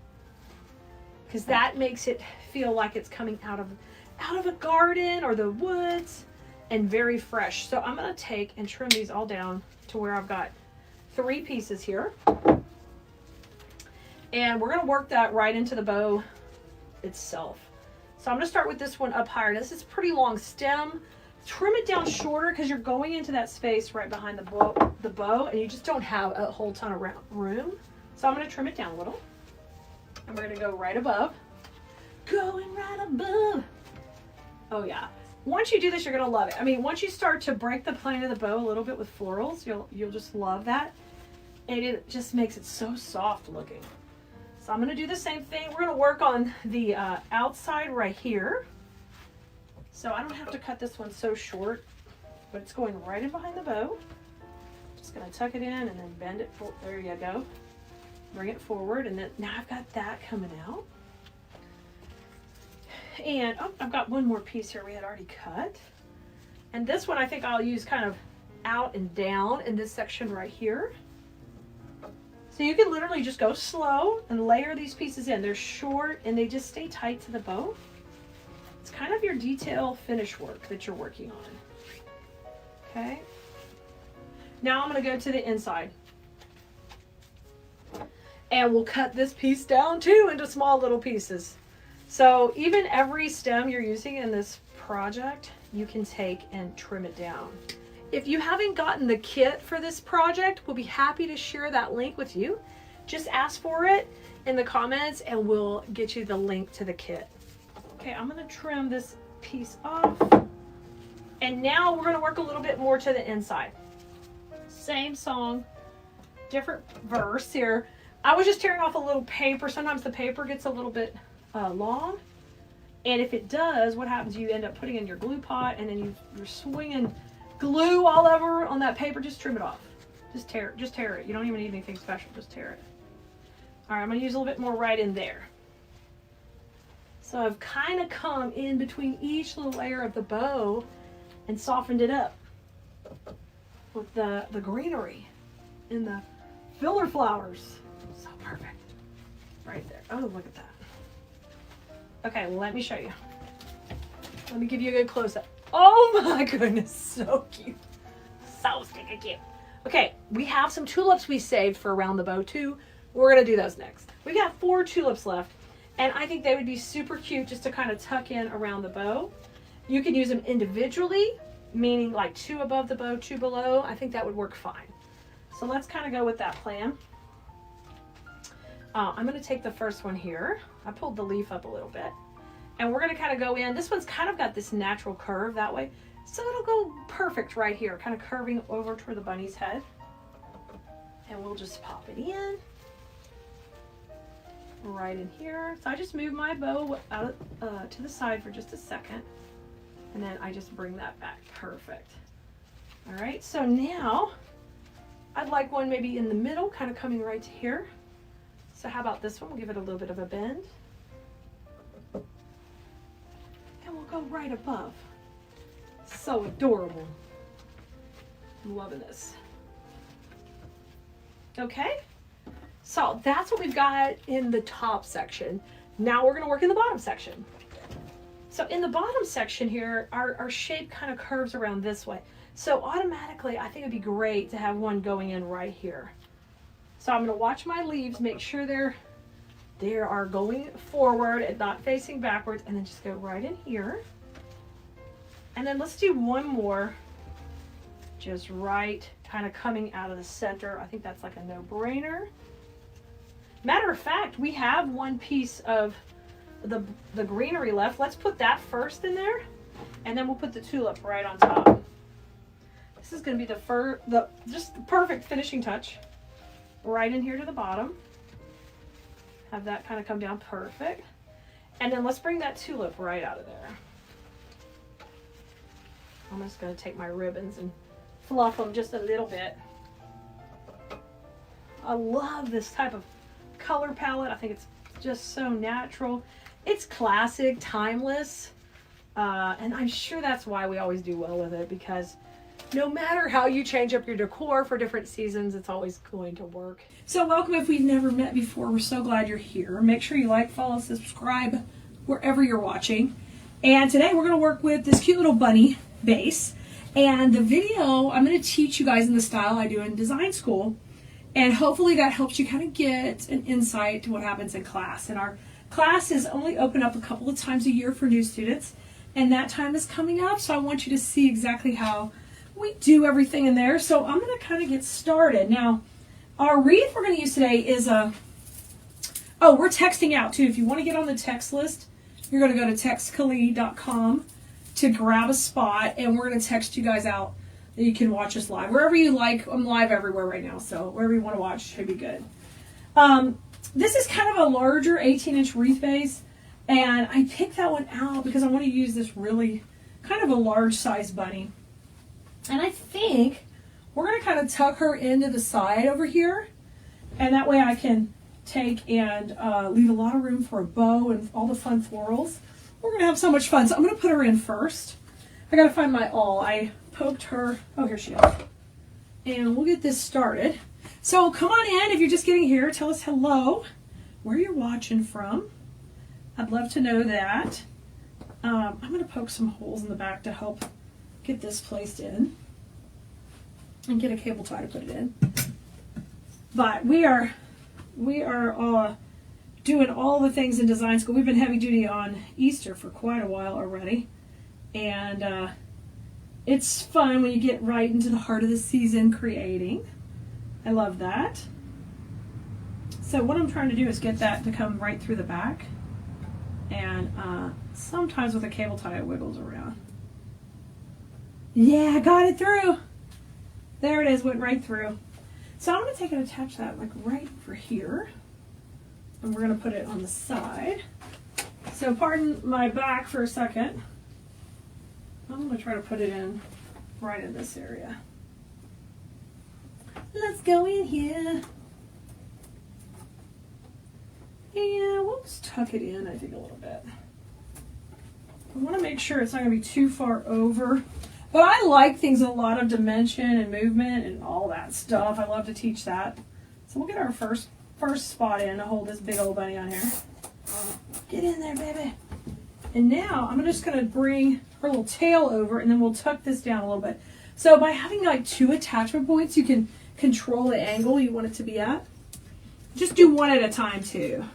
because that makes it feel like it's coming out of a garden or the woods, and very fresh. So I'm going to take and trim these all down to where I've got 3 pieces here. And we're going to work that right into the bow itself. So I'm going to start with this one up higher. This is a pretty long stem. Trim it down shorter because you're going into that space right behind the bow, and you just don't have a whole ton of room. So I'm going to trim it down a little. And we're going to go right above. Going right above. Oh yeah. Once you do this, you're going to love it. I mean, once you start to break the plane of the bow a little bit with florals, you'll just love that. And it just makes it so soft looking. So I'm going to do the same thing. We're going to work on the outside right here. So I don't have to cut this one so short, but it's going right in behind the bow. Just going to tuck it in and then bend it. There you go. Bring it forward, and then now I've got that coming out. And oh, I've got one more piece here we had already cut. And this one I think I'll use kind of out and down in this section right here. So you can literally just go slow and layer these pieces in. They're short and they just stay tight to the bow. It's kind of your detail finish work that you're working on. Okay. Now I'm going to go to the inside. And we'll cut this piece down too into small little pieces. So even every stem you're using in this project, you can take and trim it down. If you haven't gotten the kit for this project, we'll be happy to share that link with you. Just ask for it in the comments and we'll get you the link to the kit. Okay, I'm going to trim this piece off. And now we're going to work a little bit more to the inside. Same song, different verse here. I was just tearing off a little paper. Sometimes the paper gets a little bit long. And if it does, what happens? You end up putting it in your glue pot and then you're swinging glue all over on that paper. Just trim it off. Just tear it. You don't even need anything special. Just tear it. All right, I'm going to use a little bit more right in there. So I've kind of come in between each little layer of the bow and softened it up with the greenery and the filler flowers. So perfect. Right there. Oh, look at that. Okay, let me show you. Let me give you a good close-up. Oh my goodness, so cute. So stinking cute. Okay, we have some tulips we saved for around the bow too. We're gonna do those next. We got 4 tulips left, and I think they would be super cute just to kind of tuck in around the bow. You can use them individually, meaning like 2 above the bow, 2 below. I think that would work fine. So let's kind of go with that plan. I'm gonna take the first one here. I pulled the leaf up a little bit. And we're going to kind of go in. This one's kind of got this natural curve that way. So it'll go perfect right here, kind of curving over toward the bunny's head. And we'll just pop it in. Right in here. So I just move my bow out to the side for just a second. And then I just bring that back. Perfect. All right, so now I'd like one maybe in the middle, kind of coming right to here. So how about this one? We'll give it a little bit of a bend. And we'll go right above. So adorable. I'm loving this. Okay, so that's what we've got in the top section. Now we're going to work in the bottom section. So in the bottom section here, our shape kind of curves around this way. So automatically, I think it'd be great to have one going in right here. So I'm going to watch my leaves, make sure they are going forward and not facing backwards, and then just go right in here. And then let's do one more, just right, kind of coming out of the center. I think that's like a no-brainer. Matter of fact, we have one piece of the greenery left. Let's put that first in there, and then we'll put the tulip right on top. This is going to be just the perfect finishing touch. Right in here to the bottom. Have that kind of come down perfect. And then let's bring that tulip right out of there. I'm just going to take my ribbons and fluff them just a little bit. I love this type of color palette. I think it's just so natural. It's classic, timeless, and I'm sure that's why we always do well with it, because no matter how you change up your decor for different seasons, it's always going to work. So welcome if we've never met before. We're so glad you're here. Make sure you like, follow, subscribe wherever you're watching. And today we're going to work with this cute little bunny base. And the video, I'm going to teach you guys in the style I do in design school. And hopefully that helps you kind of get an insight to what happens in class. And our class is only open up a couple of times a year for new students. And that time is coming up. So I want you to see exactly how we do everything in there. So I'm going to kind of get started. Now, our wreath we're going to use today is we're texting out too. If you want to get on the text list, you're going to go to textkali.com to grab a spot, and we're going to text you guys out that you can watch us live. Wherever you like, I'm live everywhere right now, so wherever you want to watch should be good. This is kind of a larger 18-inch wreath base, and I picked that one out because I want to use this really kind of a large size bunny. And I think we're going to kind of tuck her into the side over here, and that way I can take and leave a lot of room for a bow and all the fun florals. We're going to have so much fun. So I'm going to put her in first. I got to find my awl. I poked her. Oh, here she is. And we'll get this started. So come on in. If you're just getting here, tell us hello, where you're watching from. I'd love to know that. I'm going to poke some holes in the back to help get this placed in and get a cable tie to put it in. But we are doing all the things in design school. We've been heavy duty on Easter for quite a while already, and it's fun when you get right into the heart of the season creating. I love that. So what I'm trying to do is get that to come right through the back, and sometimes with a cable tie it wiggles around. Yeah, I got it through. There it is, went right through. So I'm going to take and attach that like right over here. And we're going to put it on the side. So pardon my back for a second. I'm going to try to put it in right in this area. Let's go in here. And we'll just tuck it in, I think, a little bit. I want to make sure it's not going to be too far over. But I like things with a lot of dimension and movement and all that stuff. I love to teach that. So we'll get our first spot in to hold this big old bunny on here. Get in there, baby. And now I'm just going to bring her little tail over, and then we'll tuck this down a little bit. So by having like 2 attachment points, you can control the angle you want it to be at. Just do one at a time too.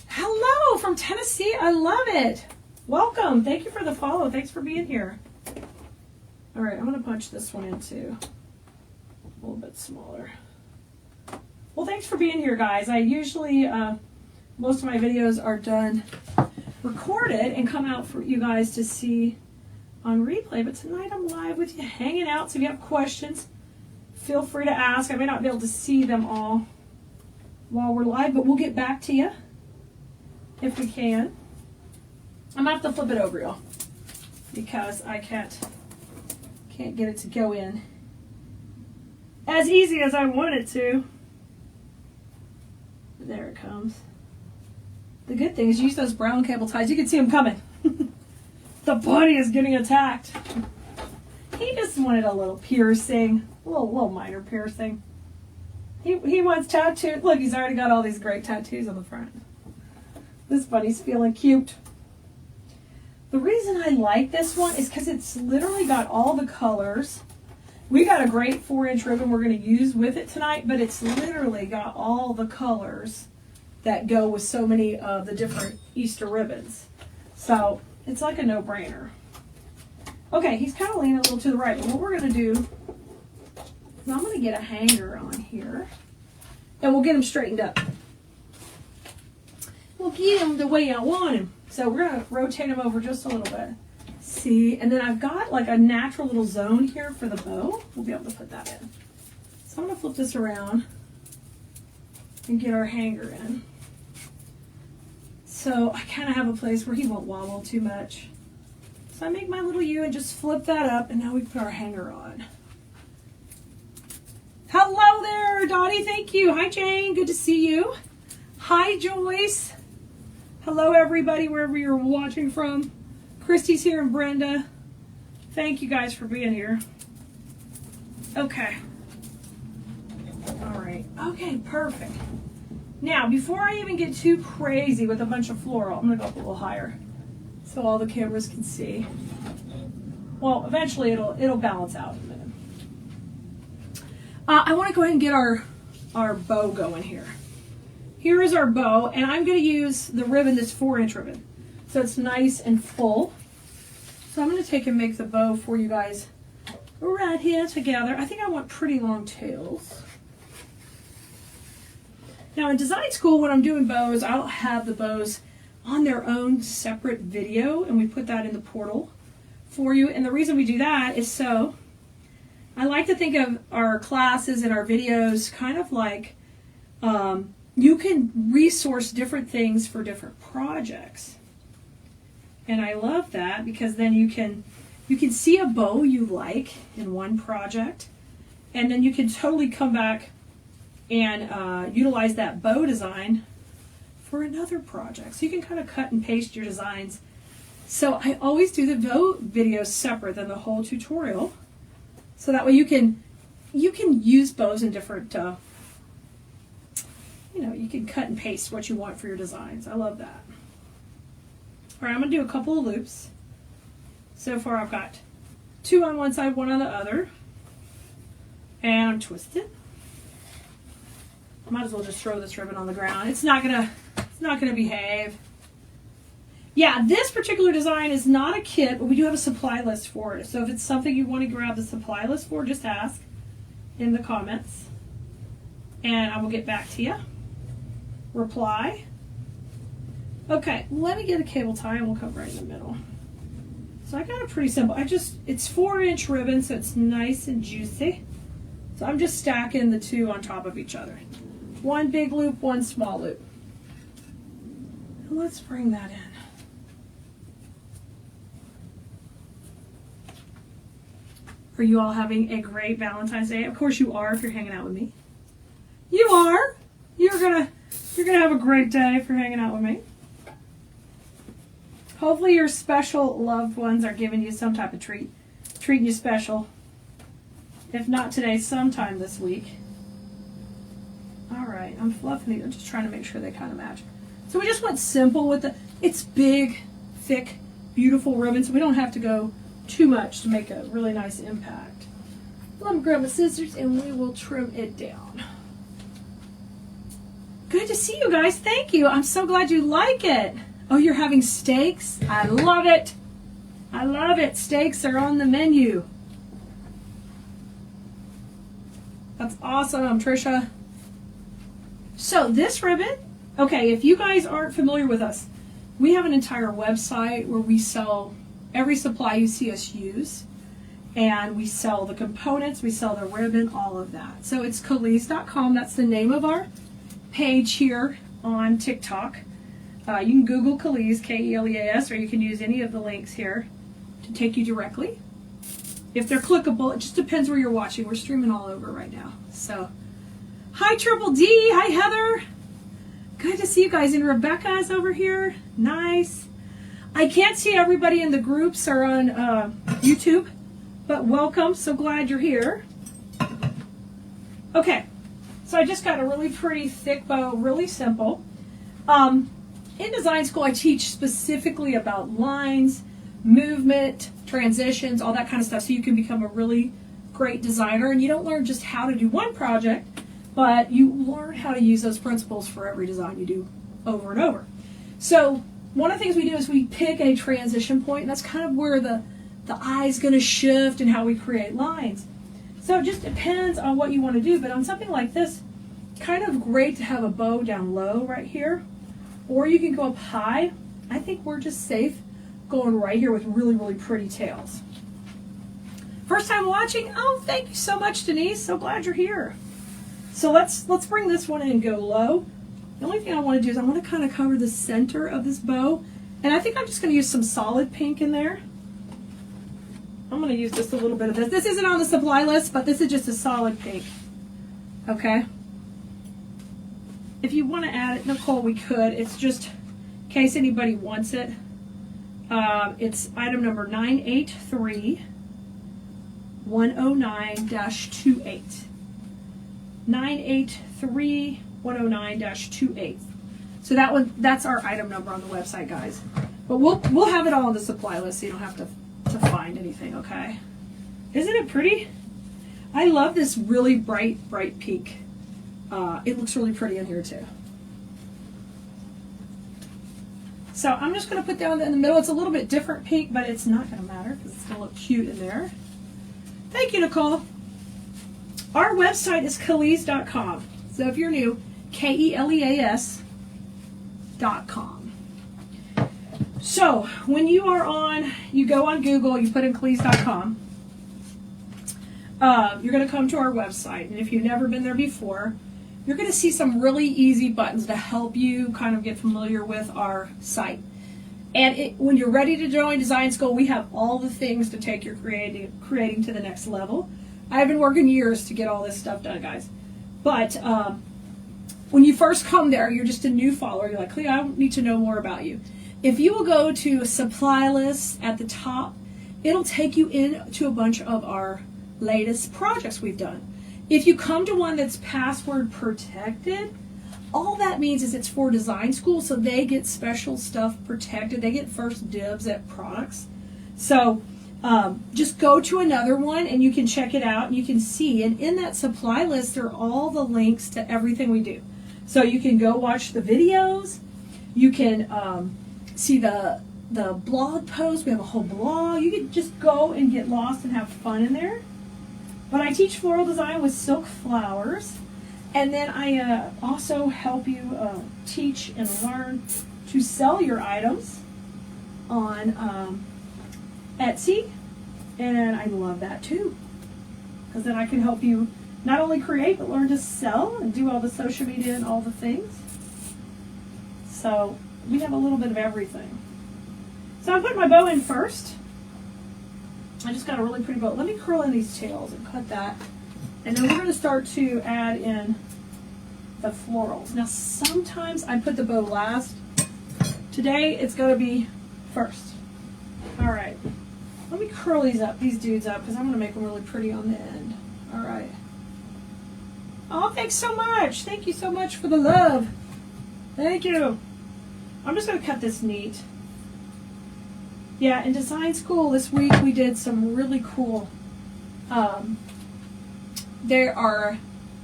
Hello from Tennessee. I love it. Welcome. Thank you for the follow. Thanks for being here. All right, I'm going to punch this one in too. A little bit smaller. Well, thanks for being here, guys. I usually, most of my videos are done recorded and come out for you guys to see on replay. But tonight I'm live with you, hanging out. So if you have questions, feel free to ask. I may not be able to see them all while we're live, but we'll get back to you if we can. I'm going to have to flip it over, y'all, because I can't get it to go in as easy as I want it to. There it comes. The good thing is use those brown cable ties. You can see them coming. The bunny is getting attacked. He just wanted a little piercing, a little minor piercing. He wants tattoos. Look, he's already got all these great tattoos on the front. This bunny's feeling cute. The reason I like this one is because it's literally got all the colors. We got a great 4-inch ribbon we're going to use with it tonight, but it's literally got all the colors that go with so many of the different Easter ribbons. So it's like a no-brainer. Okay, he's kind of leaning a little to the right, but what we're going to do is I'm going to get a hanger on here, and we'll get him straightened up. We'll get him the way I want him. So we're going to rotate him over just a little bit. See, and then I've got like a natural little zone here for the bow. We'll be able to put that in. So I'm going to flip this around and get our hanger in. So I kind of have a place where he won't wobble too much. So I make my little U and just flip that up, and now we put our hanger on. Hello there, Dottie. Thank you. Hi, Jane. Good to see you. Hi, Joyce. Hello everybody, wherever you're watching from. Christy's here and Brenda. Thank you guys for being here. Okay. All right. Okay, perfect. Now, before I even get too crazy with a bunch of floral, I'm going to go up a little higher so all the cameras can see. Well, eventually it'll balance out in a minute. I want to go ahead and get our bow going here. Here is our bow, and I'm going to use the ribbon, this 4-inch ribbon. So it's nice and full. So I'm going to take and make the bow for you guys right here together. I think I want pretty long tails. Now in design school, when I'm doing bows, I'll have the bows on their own separate video, and we put that in the portal for you. And the reason we do that is so I like to think of our classes and our videos kind of like you can resource different things for different projects. And I love that because then you can see a bow you like in one project, and then you can totally come back and utilize that bow design for another project. So you can kind of cut and paste your designs. So I always do the bow videos separate than the whole tutorial. So that way you can use bows in different, you can cut and paste what you want for your designs. I love that. All right, I'm going to do a couple of loops. So far I've got 2 on one side, 1 on the other. And I'm twisted. Might as well just throw this ribbon on the ground. It's not gonna behave. Yeah, this particular design is not a kit, but we do have a supply list for it. So if it's something you want to grab the supply list for, just ask in the comments. And I will get back to you. Reply. Okay, let me get a cable tie and we'll come right in the middle. So I got it pretty simple. It's 4-inch ribbon, so it's nice and juicy. So I'm just stacking the 2 on top of each other. 1 big loop, 1 small loop. And let's bring that in. Are you all having a great Valentine's Day? Of course you are if you're hanging out with me. You are. You're gonna have a great day if you're hanging out with me. Hopefully your special loved ones are giving you some type of treat. Treating you special. If not today, sometime this week. All right, I'm fluffing these. I'm just trying to make sure they kind of match. So we just went simple with it's big, thick, beautiful ribbon, so we don't have to go too much to make a really nice impact. Let me grab my scissors and we will trim it down. Good to see you guys. Thank you. I'm so glad you like it. Oh, you're having steaks? I love it. I love it. Steaks are on the menu. That's awesome, Trisha. So this ribbon, okay, if you guys aren't familiar with us, we have an entire website where we sell every supply you see us use. And we sell the components, we sell the ribbon, all of that. So it's Kelees.com. That's the name of our page here on TikTok. You can Google Kelees, K-E-L-E-A-S, or you can use any of the links here to take you directly. If they're clickable, it just depends where you're watching. We're streaming all over right now. So, hi Triple D, hi Heather. Good to see you guys. And Rebecca's over here. Nice. I can't see everybody in the groups or on YouTube, but welcome. So glad you're here. Okay, so I just got a really pretty thick bow, really simple. In design school, I teach specifically about lines, movement, transitions, all that kind of stuff, so you can become a really great designer. And you don't learn just how to do one project, but you learn how to use those principles for every design you do over and over. So one of the things we do is we pick a transition point, and that's kind of where the eye is going to shift and how we create lines. So it just depends on what you want to do, but on something like this, kind of great to have a bow down low right here, or you can go up high. I think we're just safe going right here with really, really pretty tails. First time watching? Oh, thank you so much, Denise. So glad you're here. So let's bring this one in and go low. The only thing I want to do is I want to kind of cover the center of this bow, and I think I'm just going to use some solid pink in there. I'm going to use just a little bit of this. This isn't on the supply list, but this is just a solid pink. Okay? If you want to add it, Nicole, we could. It's just case anybody wants it. It's item number 983-109-28. 983-109-28. So that's our item number on the website, guys. But we'll have it all on the supply list, so you don't have to find anything, okay? Isn't it pretty? I love this really bright pink. It looks really pretty in here too. So I'm just going to put down in the middle. It's a little bit different pink, but it's not going to matter because it's going to look cute in there. Thank you, Nicole. Our website is Keleas.com. So if you're new, KELEAS.com. So when you go on Google, you put in Keleas.com. You're going to come to our website, and if you've never been there before, you're going to see some really easy buttons to help you kind of get familiar with our site. And when you're ready to join Design School, we have all the things to take your creating to the next level. I've been working years to get all this stuff done, guys. But when you first come there, you're just a new follower. You're like, Clea, I need to know more about you. If you will go to supply lists at the top, it'll take you into a bunch of our latest projects we've done. If you come to one that's password protected, all that means is it's for Design School, so they get special stuff protected. They get first dibs at products. So just go to another one and you can check it out and you can see. And in that supply list are all the links to everything we do. So you can go watch the videos. You can see the blog posts. We have a whole blog. You can just go and get lost and have fun in there. But I teach floral design with silk flowers. And then I also help you teach and learn to sell your items on Etsy. And I love that too. Because then I can help you not only create, but learn to sell and do all the social media and all the things. So we have a little bit of everything. So I'm putting my bow in first. I just got a really pretty bow. Let me curl in these tails and cut that. And then we're going to start to add in the florals. Now sometimes I put the bow last. Today it's going to be first. All right. Let me curl these dudes up because I'm going to make them really pretty on the end. All right. Oh, thanks so much. Thank you so much for the love. Thank you. I'm just going to cut this neat. Yeah, in Design School this week we did some really cool, there are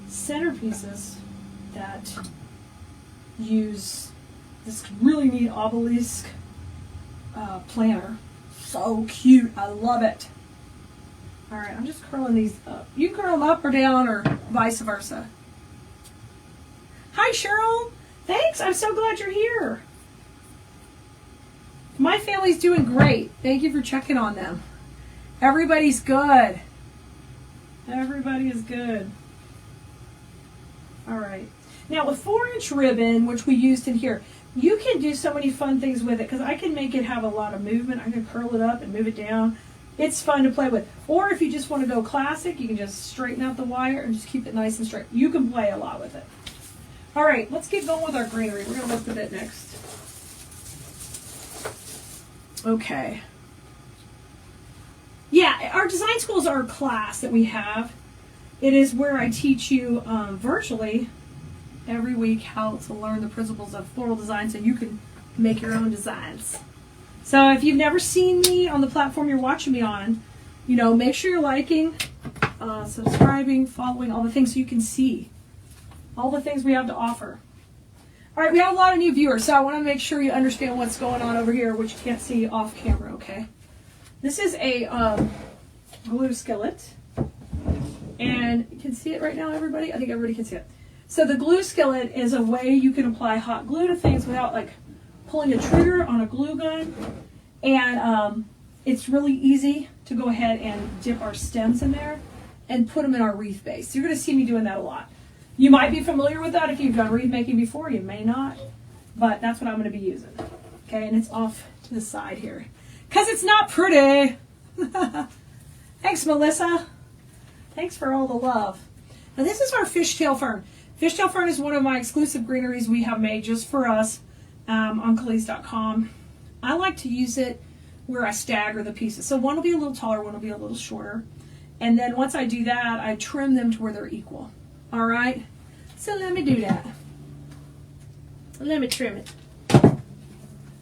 centerpieces that use this really neat obelisk planner. So cute, I love it. All right, I'm just curling these up. You curl them up or down or vice versa. Hi Cheryl, thanks, I'm so glad you're here. My family's doing great. Thank you for checking on them. Everybody's good. Everybody is good. All right. Now with 4-inch ribbon, which we used in here, you can do so many fun things with it because I can make it have a lot of movement. I can curl it up and move it down. It's fun to play with. Or if you just want to go classic, you can just straighten out the wire and just keep it nice and straight. You can play a lot with it. All right, let's get going with our greenery. We're going to look at it next. Okay. Yeah, our Design School is our class that we have. It is where I teach you virtually every week how to learn the principles of floral design so you can make your own designs. So if you've never seen me on the platform you're watching me on, make sure you're liking, subscribing, following, all the things so you can see all the things we have to offer. All right, we have a lot of new viewers, so I want to make sure you understand what's going on over here, which you can't see off camera, okay? This is a glue skillet, and you can see it right now, everybody? I think everybody can see it. So the glue skillet is a way you can apply hot glue to things without pulling a trigger on a glue gun, and it's really easy to go ahead and dip our stems in there and put them in our wreath base. You're going to see me doing that a lot. You might be familiar with that if you've done wreath making before. You may not, but that's what I'm going to be using. Okay, and it's off to the side here because it's not pretty. Thanks, Melissa. Thanks for all the love. Now this is our fishtail fern. Fishtail fern is one of my exclusive greeneries we have made just for us. on Cottage.com. I like to use it where I stagger the pieces. So one will be a little taller, one will be a little shorter. And then once I do that, I trim them to where they're equal. All right? So let me do that. Let me trim it.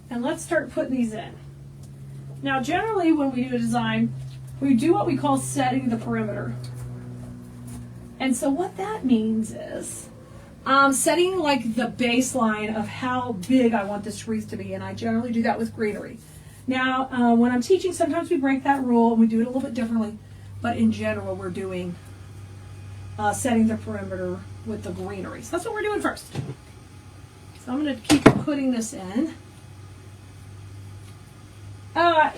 And let's start putting these in. Now, generally when we do a design, we do what we call setting the perimeter. And so what that means is setting like the baseline of how big I want this wreath to be. And I generally do that with greenery. Now, when I'm teaching, sometimes we break that rule and we do it a little bit differently. But in general, we're doing setting the perimeter with the greenery. So that's what we're doing first. So I'm going to keep putting this in.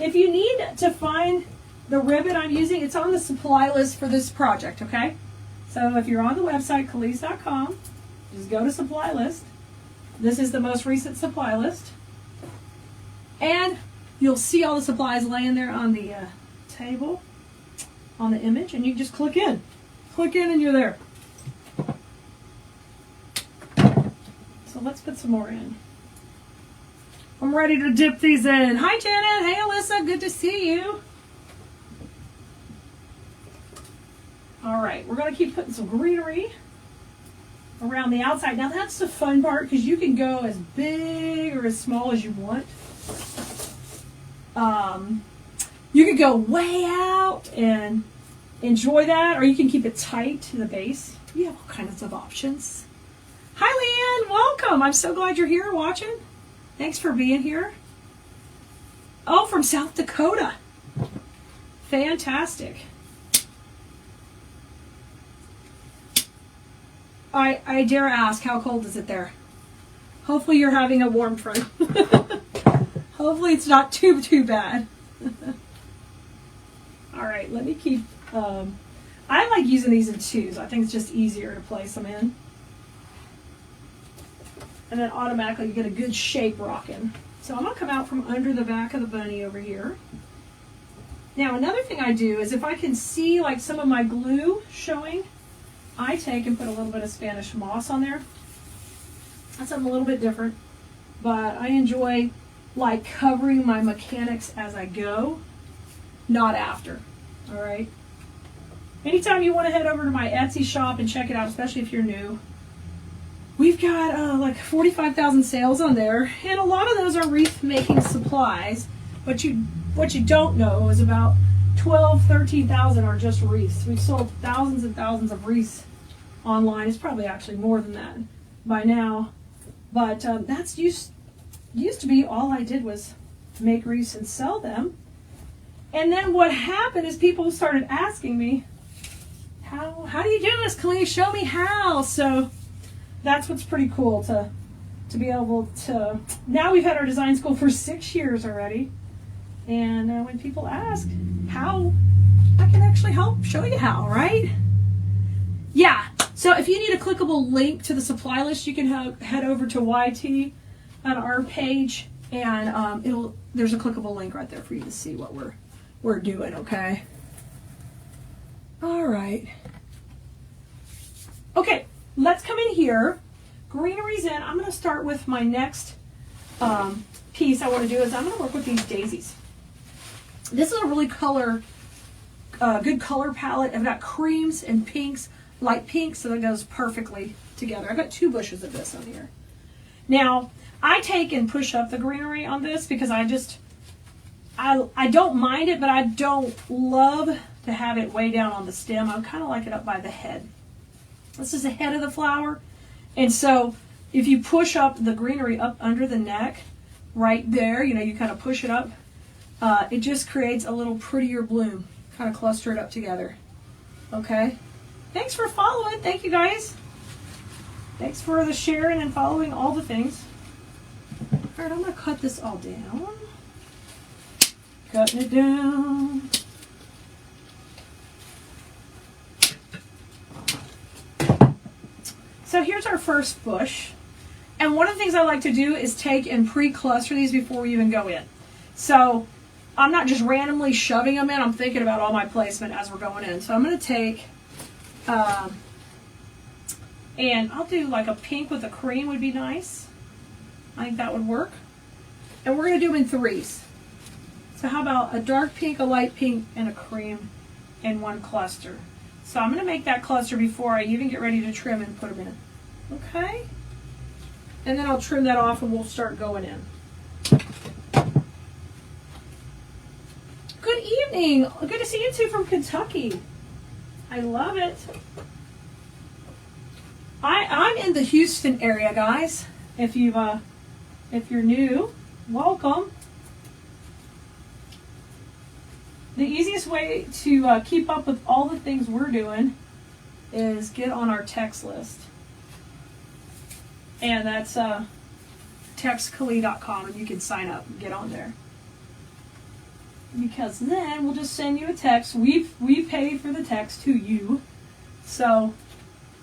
If you need to find the ribbon I'm using, it's on the supply list for this project, okay? So if you're on the website, Cottage.com, just go to supply list. This is the most recent supply list. And you'll see all the supplies laying there on the table, on the image, and you just click in. Click in and you're there. So let's put some more in. I'm ready to dip these in. Hi Janet, hey Alyssa, good to see you. All right, we're gonna keep putting some greenery around the outside. Now that's the fun part because you can go as big or as small as you want. You could go way out and enjoy that, or you can keep it tight to the base. You have all kinds of options. Hi Leanne, welcome. I'm so glad you're here watching. Thanks for being here. Oh, from South Dakota. Fantastic. I dare ask, how cold is it there? Hopefully you're having a warm front. Hopefully it's not too bad. All right, let me keep, I like using these in twos. I think it's just easier to place them in. And then automatically you get a good shape rocking. So I'm gonna come out from under the back of the bunny over here. Now another thing I do is if I can see like some of my glue showing, I take and put a little bit of Spanish moss on there. That's something a little bit different, but I enjoy like covering my mechanics as I go, not after. All right. Anytime you want to head over to my Etsy shop and check it out, especially if you're new, we've got like 45,000 sales on there, and a lot of those are wreath making supplies. But what you don't know is about 13,000 are just wreaths. We've sold thousands and thousands of wreaths online. It's probably actually more than that by now. But that's used to be all I did was make wreaths and sell them. And then what happened is people started asking me, how do you do this? Can you show me how? So that's what's pretty cool to be able to. Now we've had our design school for 6 years already. And when people ask how, I can actually help show you how, right? Yeah. So if you need a clickable link to the supply list, you can head over to YT on our page, and there's a clickable link right there for you to see what we're doing. Okay. All right. Okay. Let's come in here. Greenery's in. I'm going to start with my next piece I want to do is I'm going to work with these daisies. This is a really good color palette. I've got creams and pinks, light pink, so that goes perfectly together. I've got 2 bushes of this on here. Now, I take and push up the greenery on this because I don't mind it, but I don't love to have it way down on the stem. I kind of like it up by the head. This is the head of the flower. And so if you push up the greenery up under the neck, right there, you kind of push it up, it just creates a little prettier bloom. Kind of cluster it up together. Okay? Thanks for following. Thank you, guys. Thanks for the sharing and following all the things. All right, I'm going to cut this all down. Cutting it down. So here's our first bush. And one of the things I like to do is take and pre-cluster these before we even go in. So I'm not just randomly shoving them in. I'm thinking about all my placement as we're going in. So I'm going to take, and I'll do like a pink with a cream would be nice. I think that would work. And we're going to do them in threes. So how about a dark pink, a light pink, and a cream in one cluster. So I'm going to make that cluster before I even get ready to trim and put them in. Okay? And then I'll trim that off and we'll start going in. Good evening. Good to see you two from Kentucky. I love it. I'm in the Houston area, guys. If you're new, welcome. The easiest way to keep up with all the things we're doing is get on our text list. And that's textkali.com, and you can sign up and get on there. Because then we'll just send you a text. We pay for the text to you. So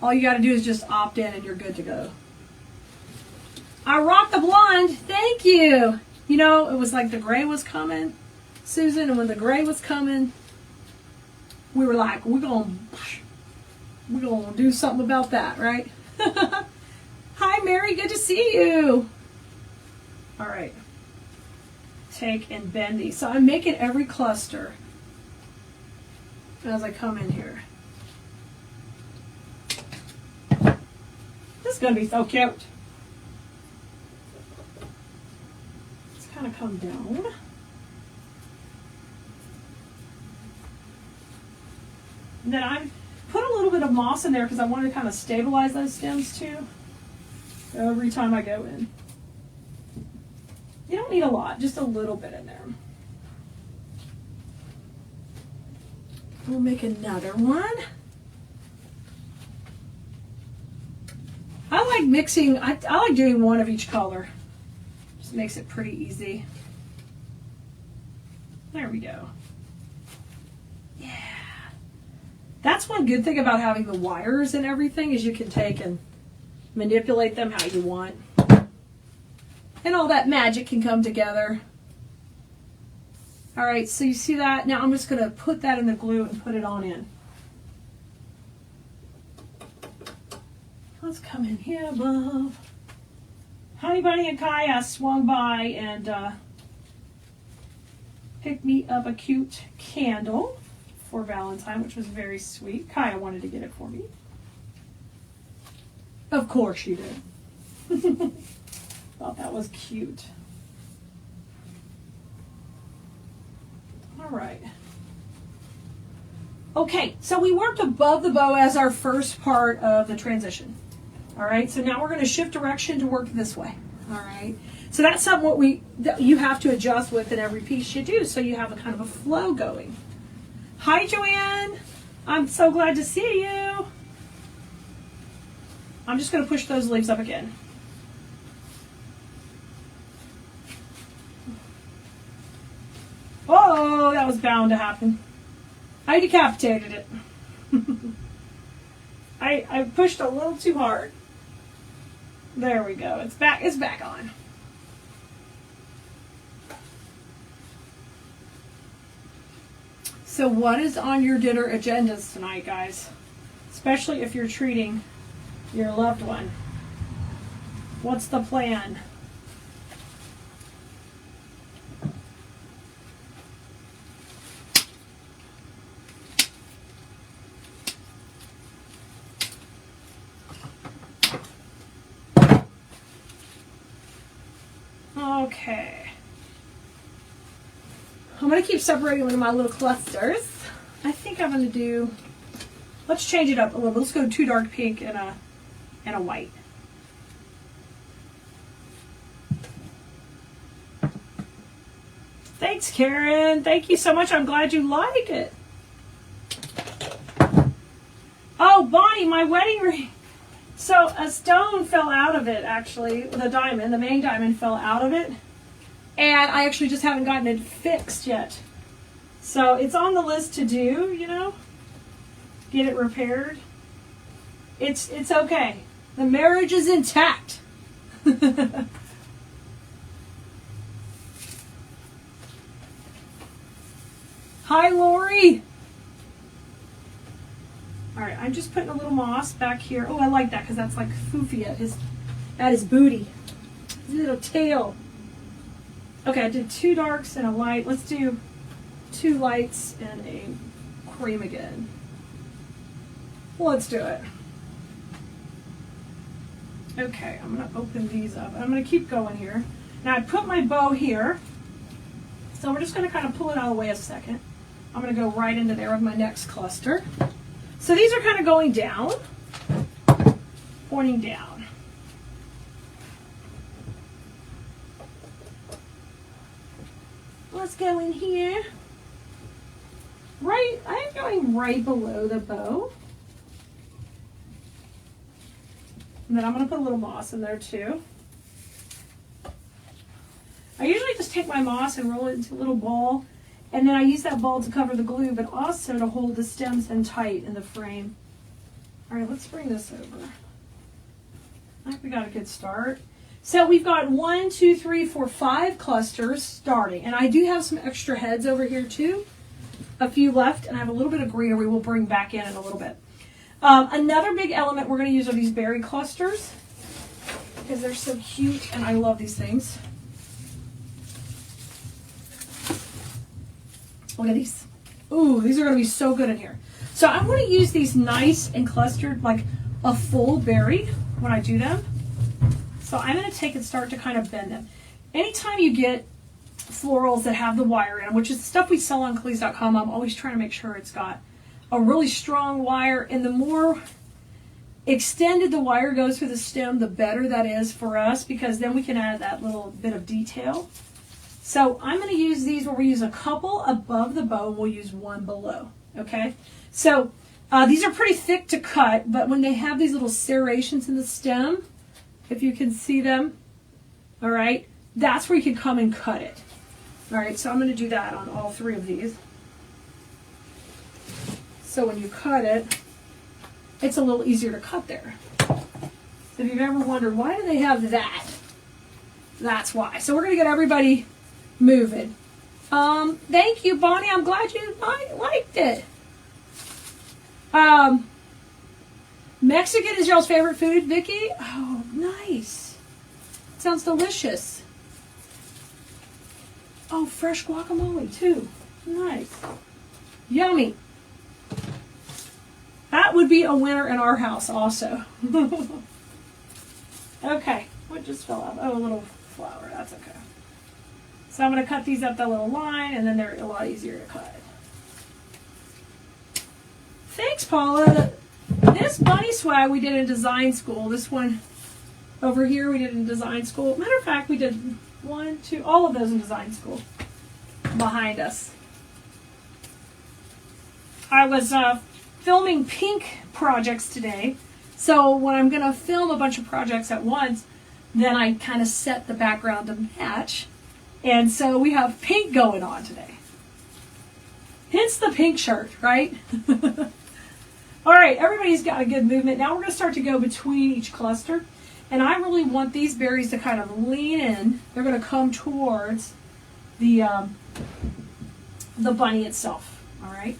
all you got to do is just opt in and you're good to go. I rock the blonde. Thank you. You know, it was like the gray was coming, Susan, and when the gray was coming, we were like, we're gonna do something about that, right? Hi, Mary. Good to see you. All right. Take and bend these. So I'm making every cluster as I come in here. This is going to be so cute. Let's kind of come down. And then I put a little bit of moss in there because I wanted to kind of stabilize those stems too every time I go in. You don't need a lot, just a little bit in there. We'll make another one. I like mixing, I like doing one of each color. Just makes it pretty easy. There we go. Yeah. That's one good thing about having the wires and everything is you can take and manipulate them how you want. And all that magic can come together. All right, so you see that? Now I'm just going to put that in the glue and put it on in. Let's come in here above. Honey Bunny and Kaya swung by and picked me up a cute candle for Valentine, which was very sweet. Kaya wanted to get it for me. Of course you did. Thought that was cute. All right. Okay, so we worked above the bow as our first part of the transition. All right, so now we're going to shift direction to work this way. All right, so that's something that you have to adjust with in every piece you do, so you have a kind of a flow going. Hi, Joanne. I'm so glad to see you. I'm just going to push those leaves up again. Oh, that was bound to happen. I decapitated it. I pushed a little too hard. There we go. It's back on. So what is on your dinner agendas tonight, guys? Especially if you're treating your loved one. What's the plan? Okay. I'm going to keep separating them into my little clusters. I think I'm going to do, let's change it up a little bit. Let's go 2 dark pink and a white. Thanks, Karen. Thank you so much. I'm glad you like it. Oh, Bonnie, my wedding ring. So a stone fell out of it, actually. The diamond, the main diamond fell out of it. And I actually just haven't gotten it fixed yet. So it's on the list to do, you know. Get it repaired. It's okay. The marriage is intact. Hi, Lori. All right, I'm just putting a little moss back here. Oh, I like that because that's like foofy at his booty. little tail. Okay, I did 2 darks and a light. Let's do 2 lights and a cream again. Let's do it. Okay, I'm going to open these up. I'm going to keep going here. Now I put my bow here. So we're just going to kind of pull it out of the way a second. I'm going to go right into there with my next cluster. So these are kind of going down, pointing down. Let's go in here. Right, I'm going right below the bow. And then I'm going to put a little moss in there too. I usually just take my moss and roll it into a little ball, and then I use that ball to cover the glue, but also to hold the stems in tight in the frame. All right, let's bring this over. I think we got a good start. So we've got 1, 2, 3, 4, 5 clusters starting, and I do have some extra heads over here too. A few left, and I have a little bit of greenery we'll bring back in a little bit. Another big element we're going to use are these berry clusters because they're so cute, and I love these things. Look at these. Ooh, these are going to be so good in here. So I'm going to use these nice and clustered, like a full berry when I do them. So I'm going to take and start to kind of bend them. Anytime you get florals that have the wire in them, which is the stuff we sell on Cleese.com, I'm always trying to make sure it's got a really strong wire, and the more extended the wire goes through the stem, the better that is for us, because then we can add that little bit of detail. So I'm going to use these where we use a couple above the bow, and we'll use 1 below. Okay, so these are pretty thick to cut, but when they have these little serrations in the stem, if you can see them, all right, that's where you can come and cut it. All right, so I'm going to do that on all 3 of these. So when you cut it, it's a little easier to cut there. So if you've ever wondered, why do they have that? That's why. So we're going to get everybody moving. Thank you, Bonnie. I'm glad you liked it. Mexican is y'all's favorite food, Vicki? Oh, nice. Sounds delicious. Oh, fresh guacamole, too. Nice. Yummy. That would be a winner in our house also. Okay, what just fell out? Oh, a little flower, that's okay. So I'm going to cut these up that little line, and then they're a lot easier to cut. Thanks, Paula. This bunny swag we did in design school. This one over here we did in design school. Matter of fact, we did 1, 2, all of those in design school behind us. I was filming pink projects today, so when I'm going to film a bunch of projects at once, then I kind of set the background to match, and so we have pink going on today. Hence the pink shirt, right? All right, everybody's got a good movement. Now we're going to start to go between each cluster, and I really want these berries to kind of lean in. They're going to come towards the bunny itself, all right?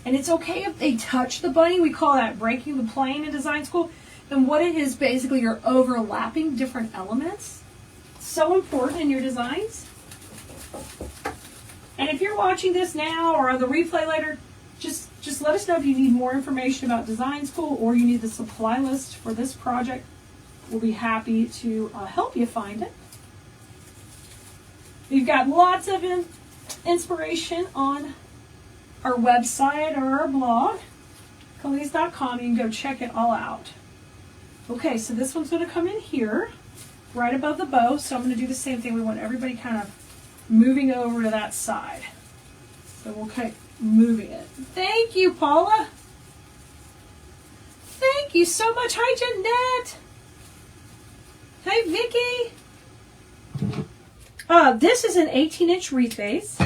And it's okay if they touch the bunny. We call that breaking the plane in design school. And what it is, basically, you're overlapping different elements. So important in your designs. And if you're watching this now or on the replay later, just let us know if you need more information about design school or you need the supply list for this project. We'll be happy to help you find it. We've got lots of inspiration on our website or our blog, Cleese.com. You can go check it all out. Okay, so this one's going to come in here, right above the bow. So I'm going to do the same thing. We want everybody kind of moving over to that side. So we'll keep moving it. Thank you, Paula. Thank you so much. Hi, Jeanette. Hi, Vicki. This is an 18-inch wreath base.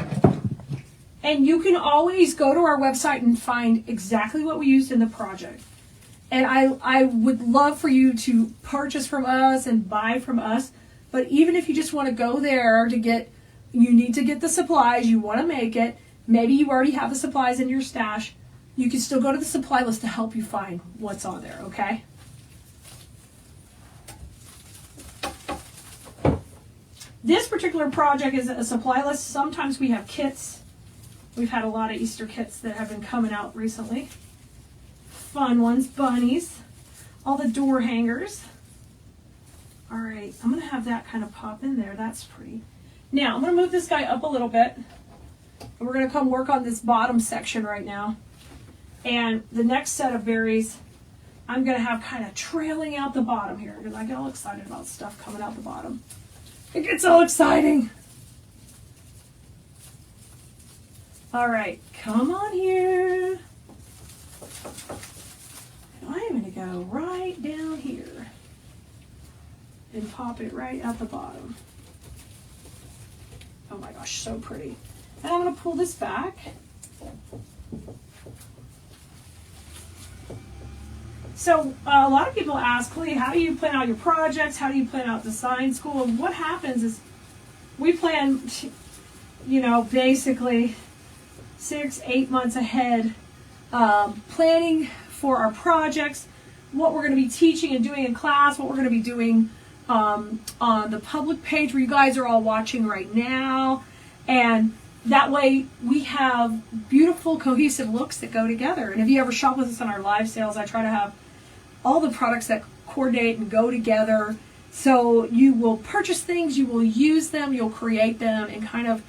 And you can always go to our website and find exactly what we used in the project. And I would love for you to purchase from us and buy from us. But even if you just want to go there to get, you need to get the supplies, you want to make it, maybe you already have the supplies in your stash, you can still go to the supply list to help you find what's on there, okay? This particular project is a supply list. Sometimes we have kits. We've had a lot of Easter kits that have been coming out recently. Fun ones, bunnies, all the door hangers. All right, I'm gonna have that kind of pop in there. That's pretty. Now, I'm gonna move this guy up a little bit. And we're gonna come work on this bottom section right now. And the next set of berries, I'm gonna have kind of trailing out the bottom here because I get all excited about stuff coming out the bottom. It gets all exciting. All right, come on here. I am gonna go right down here and pop it right at the bottom. Oh my gosh, so pretty. And I'm gonna pull this back. So a lot of people ask, Lee, how do you plan out your projects? How do you plan out design school? And what happens is we plan, you know, basically 6-8 months ahead, planning for our projects, what we're going to be teaching and doing in class, what we're going to be doing on the public page where you guys are all watching right now. And that way we have beautiful, cohesive looks that go together. And if you ever shop with us on our live sales, I try to have all the products that coordinate and go together. So you will purchase things, you will use them, you'll create them, and kind of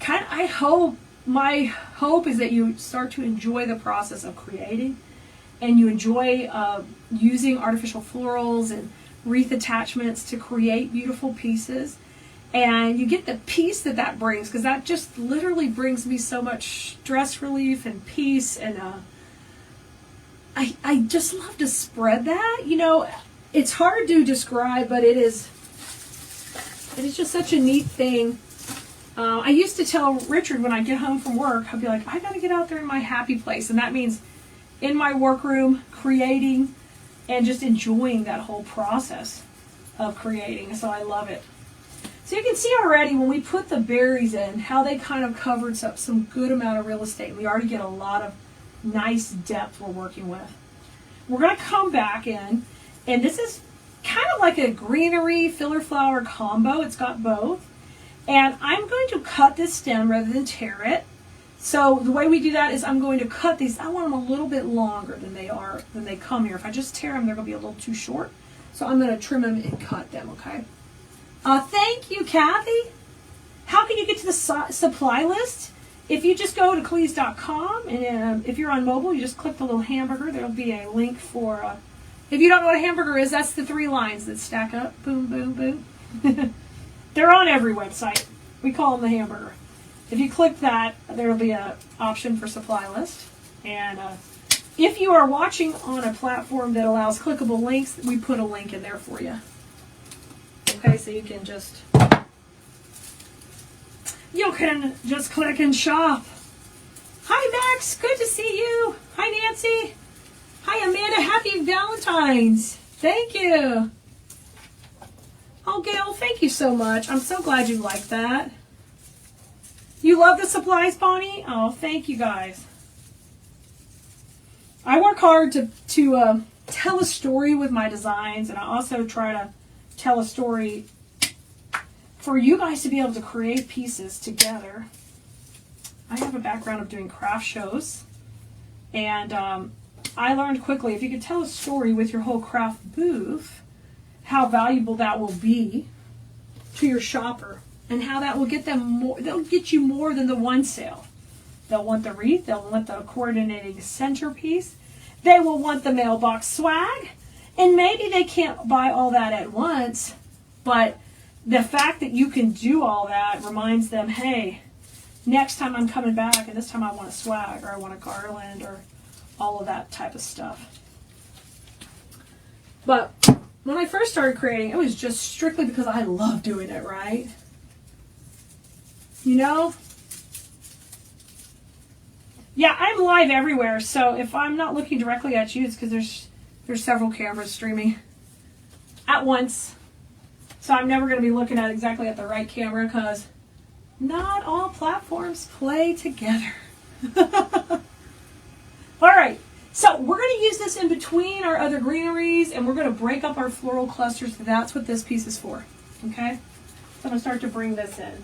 I hope, my hope is that you start to enjoy the process of creating, and you enjoy using artificial florals and wreath attachments to create beautiful pieces. And you get the peace that that brings, because that just literally brings me so much stress relief and peace. And I just love to spread that. You know, it's hard to describe, but it is just such a neat thing. I used to tell Richard when I get home from work, I'd be like, I got to get out there in my happy place. And that means in my workroom, creating and just enjoying that whole process of creating. So I love it. So you can see already when we put the berries in, how they kind of covered up some good amount of real estate. We already get a lot of nice depth we're working with. We're going to come back in, and this is kind of like a greenery filler flower combo. It's got both. And I'm going to cut this stem rather than tear it. So the way we do that is I'm going to cut these. I want them a little bit longer than they come here. If I just tear them, they're going to be a little too short. So I'm going to trim them and cut them, okay? Thank you, Kathy. How can you get to the supply list? If you just go to Cleese.com, and if you're on mobile, you just click the little hamburger. There'll be a link for, if you don't know what a hamburger is, that's the 3 lines that stack up. Boom, boom, boom. They're on every website. We call them the hamburger. If you click that, there'll be an option for supply list. And if you are watching on a platform that allows clickable links, we put a link in there for you. Okay, so you can just click and shop. Hi, Max. Good to see you. Hi, Nancy. Hi, Amanda. Happy Valentine's. Thank you. Oh, Gail, thank you so much. I'm so glad you like that. You love the supplies, Bonnie? Oh, thank you, guys. I work hard to tell a story with my designs, and I also try to tell a story for you guys to be able to create pieces together. I have a background of doing craft shows, and I learned quickly if you could tell a story with your whole craft booth, how valuable that will be to your shopper, and how that will get them more. They'll get you more than the one sale. They'll want the wreath, they'll want the coordinating centerpiece, they will want the mailbox swag, and maybe they can't buy all that at once, but the fact that you can do all that reminds them, hey, next time I'm coming back, and this time I want a swag, or I want a garland, or all of that type of stuff. But when I first started creating, it was just strictly because I love doing it, right? You know? Yeah, I'm live everywhere, so if I'm not looking directly at you, it's because there's several cameras streaming at once. So I'm never going to be looking at exactly at the right camera because not all platforms play together. All right, so we're going to use this in between our other greeneries, and we're going to break up our floral clusters. That's what this piece is for, okay? I'm going to start to bring this in.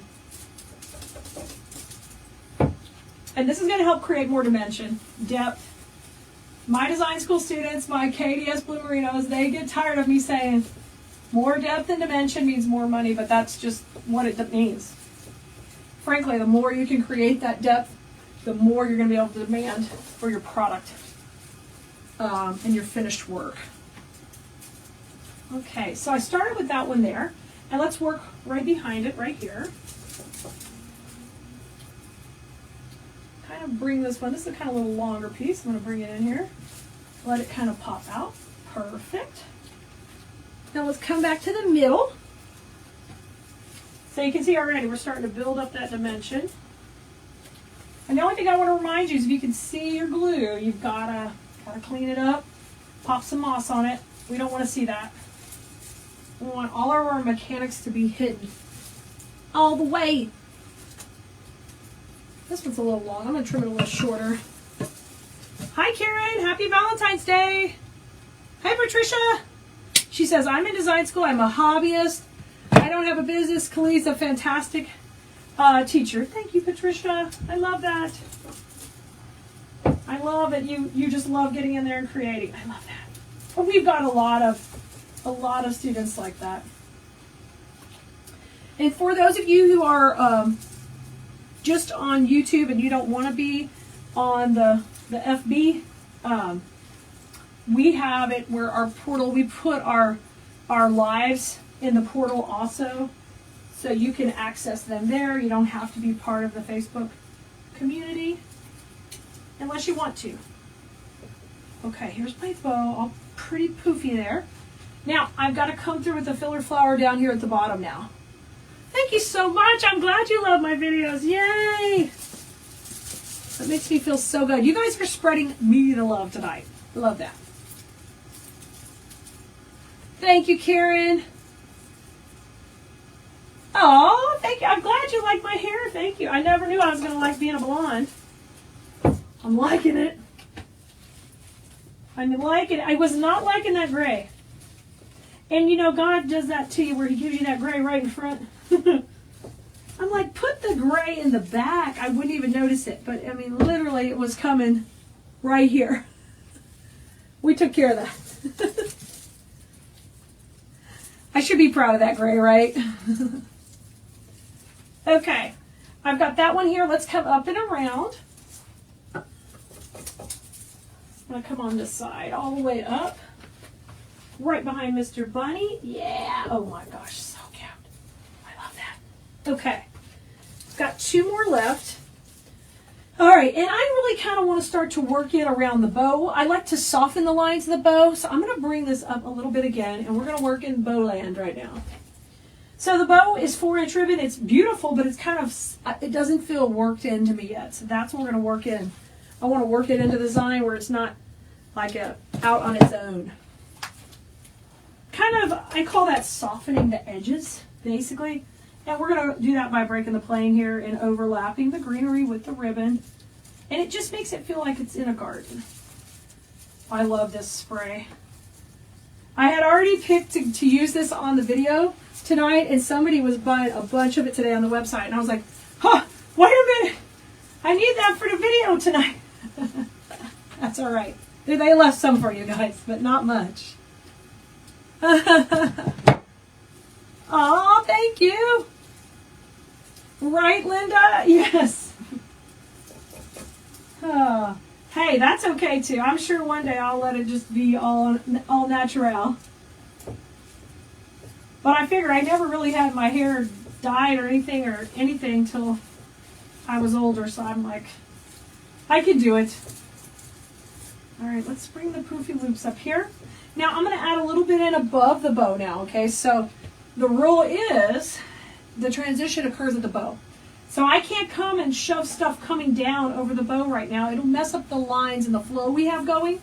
And this is going to help create more dimension, depth. My design school students, my KDS Blue Merinos, they get tired of me saying more depth and dimension means more money, but that's just what it means. Frankly, the more you can create that depth, the more you're going to be able to demand for your product and your finished work. Okay, so I started with that one there, and let's work right behind it, right here. Kind of bring this one, this is a kind of a little longer piece. I'm going to bring it in here, let it kind of pop out. Perfect. Now let's come back to the middle. So you can see already we're starting to build up that dimension. And the only thing I want to remind you is if you can see your glue, you've gotta clean it up, pop some moss on it. We don't want to see that. We want all of our mechanics to be hidden all the way. This one's a little long. I'm going to trim it a little shorter. Hi, Karen. Happy Valentine's Day. Hi, Patricia. She says, I'm in design school. I'm a hobbyist. I don't have a business. Khalid's a fantastic teacher. Thank you, Patricia. I love that. I love it. You just love getting in there and creating. I love that. And we've got a lot of students like that. And for those of you who are just on YouTube and you don't want to be on the FB, we have it where our portal, we put our lives in the portal also, so you can access them there. You don't have to be part of the Facebook community unless you want to. Okay, here's my bow, all pretty poofy there. Now, I've got to come through with the filler flower down here at the bottom now. Thank you so much. I'm glad you love my videos. Yay! That makes me feel so good. You guys are spreading me the love tonight. I love that. Thank you, Karen. Oh, thank you. I'm glad you like my hair. Thank you. I never knew I was going to like being a blonde. I'm liking it. I'm liking it. I was not liking that gray. And you know, God does that to you where he gives you that gray right in front. I'm like, put the gray in the back. I wouldn't even notice it. But, I mean, literally, it was coming right here. We took care of that. I should be proud of that gray, right? Okay. I've got that one here. Let's come up and around. I'm going to come on this side all the way up. Right behind Mr. Bunny. Yeah. Oh my gosh, so cute. I love that. Okay. Got two more left. All right, and I really kind of want to start to work it around the bow. I like to soften the lines of the bow, so I'm going to bring this up a little bit again, and we're going to work in bow land right now. So the bow is 4-inch ribbon. It's beautiful, but it's kind of, it doesn't feel worked into me yet, so that's what we're going to work in. I want to work it into the design where it's not like out on its own. Kind of, I call that softening the edges, basically. And we're going to do that by breaking the plane here and overlapping the greenery with the ribbon. And it just makes it feel like it's in a garden. I love this spray. I had already picked to use this on the video tonight, and somebody was buying a bunch of it today on the website. And I was like, huh, wait a minute. I need that for the video tonight. That's all right. They left some for you guys, but not much. Oh, thank you. Right, Linda? Yes. Oh. Hey, that's okay too. I'm sure one day I'll let it just be all natural. But I figure I never really had my hair dyed or anything till I was older, so I'm like, I could do it. All right, let's bring the poofy loops up here. Now I'm going to add a little bit in above the bow now, okay? So the rule is the transition occurs at the bow. So I can't come and shove stuff coming down over the bow right now. It'll mess up the lines and the flow we have going.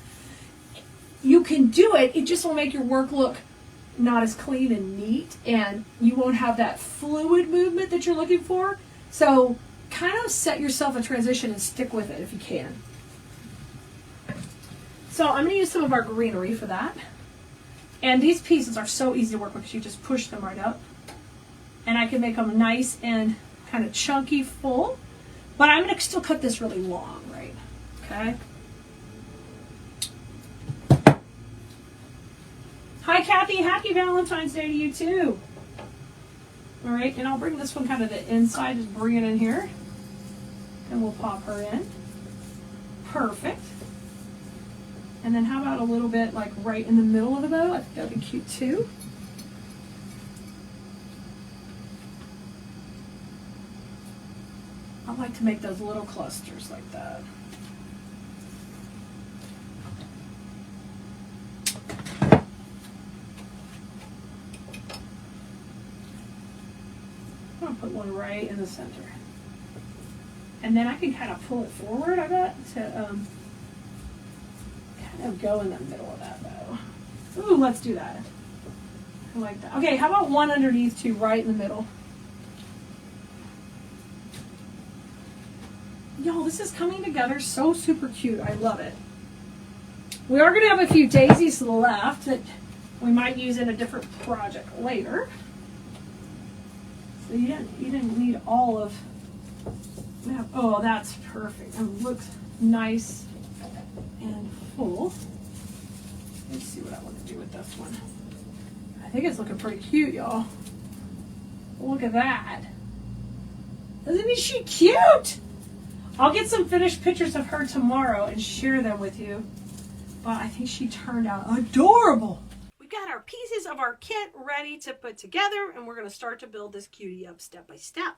You can do it, it just will make your work look not as clean and neat, and you won't have that fluid movement that you're looking for. So kind of set yourself a transition and stick with it if you can. So I'm going to use some of our greenery for that. And these pieces are so easy to work with because you just push them right up. and I can make them nice and kind of chunky full, but I'm going to still cut this really long, right? Okay. Hi, Kathy. Happy Valentine's Day to you, too. All right, and I'll bring this one kind of the inside, just bring it in here, and we'll pop her in. Perfect. And then how about a little bit like right in the middle of the bow? I think that would be cute, too. I like to make those little clusters like that. I'm going to put one right in the center. And then I can kind of pull it forward, I bet, to kind of go in the middle of that bow. Ooh, let's do that. I like that. Okay, how about one underneath too, right in the middle? Y'all, this is coming together so super cute. I love it. We are going to have a few daisies left that we might use in a different project later. So you didn't need all of. Oh, that's perfect. It looks nice and full. Let's see what I want to do with this one. I think it's looking pretty cute, y'all. Look at that. Isn't she cute? I'll get some finished pictures of her tomorrow and share them with you. But I think she turned out adorable. We've got our pieces of our kit ready to put together, and we're going to start to build this cutie up step by step.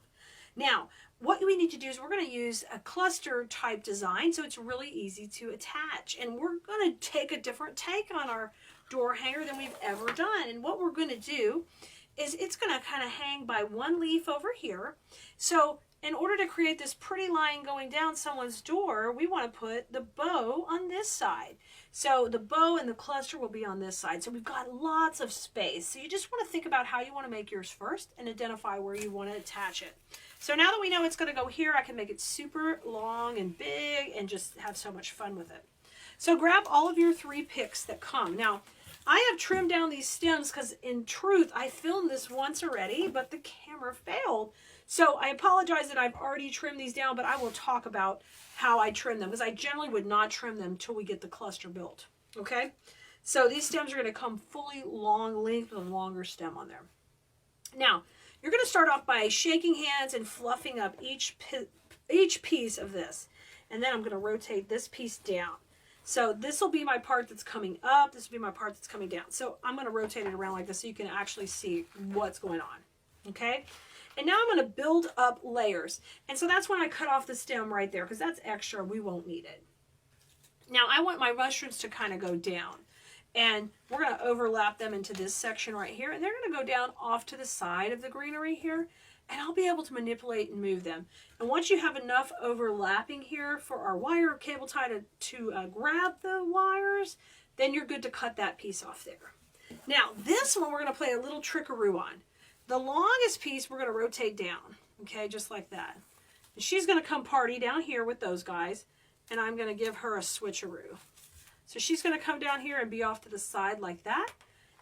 Now, what we need to do is we're going to use a cluster type design so it's really easy to attach. And we're going to take a different take on our door hanger than we've ever done. And what we're going to do is it's going to kind of hang by one leaf over here. So in order to create this pretty line going down someone's door, we want to put the bow on this side. So the bow and the cluster will be on this side. So we've got lots of space. So you just want to think about how you want to make yours first and identify where you want to attach it. So now that we know it's going to go here, I can make it super long and big and just have so much fun with it. So grab all of your 3 picks that come. Now, I have trimmed down these stems because in truth, I filmed this once already, but the camera failed. So I apologize that I've already trimmed these down, but I will talk about how I trim them because I generally would not trim them until we get the cluster built. Okay? So these stems are going to come fully long length with a longer stem on there. Now, you're going to start off by shaking hands and fluffing up each piece of this. And then I'm going to rotate this piece down. So this will be my part that's coming up. This will be my part that's coming down. So I'm going to rotate it around like this so you can actually see what's going on. Okay? And now I'm going to build up layers. And so that's when I cut off the stem right there because that's extra. We won't need it. Now I want my mushrooms to kind of go down. And we're going to overlap them into this section right here. And they're going to go down off to the side of the greenery here. And I'll be able to manipulate and move them. And once you have enough overlapping here for our wire cable tie to grab the wires, then you're good to cut that piece off there. Now, this one we're going to play a little trickaroo on. The longest piece we're going to rotate down, okay, just like that. And she's going to come party down here with those guys, and I'm going to give her a switcheroo. So she's going to come down here and be off to the side like that,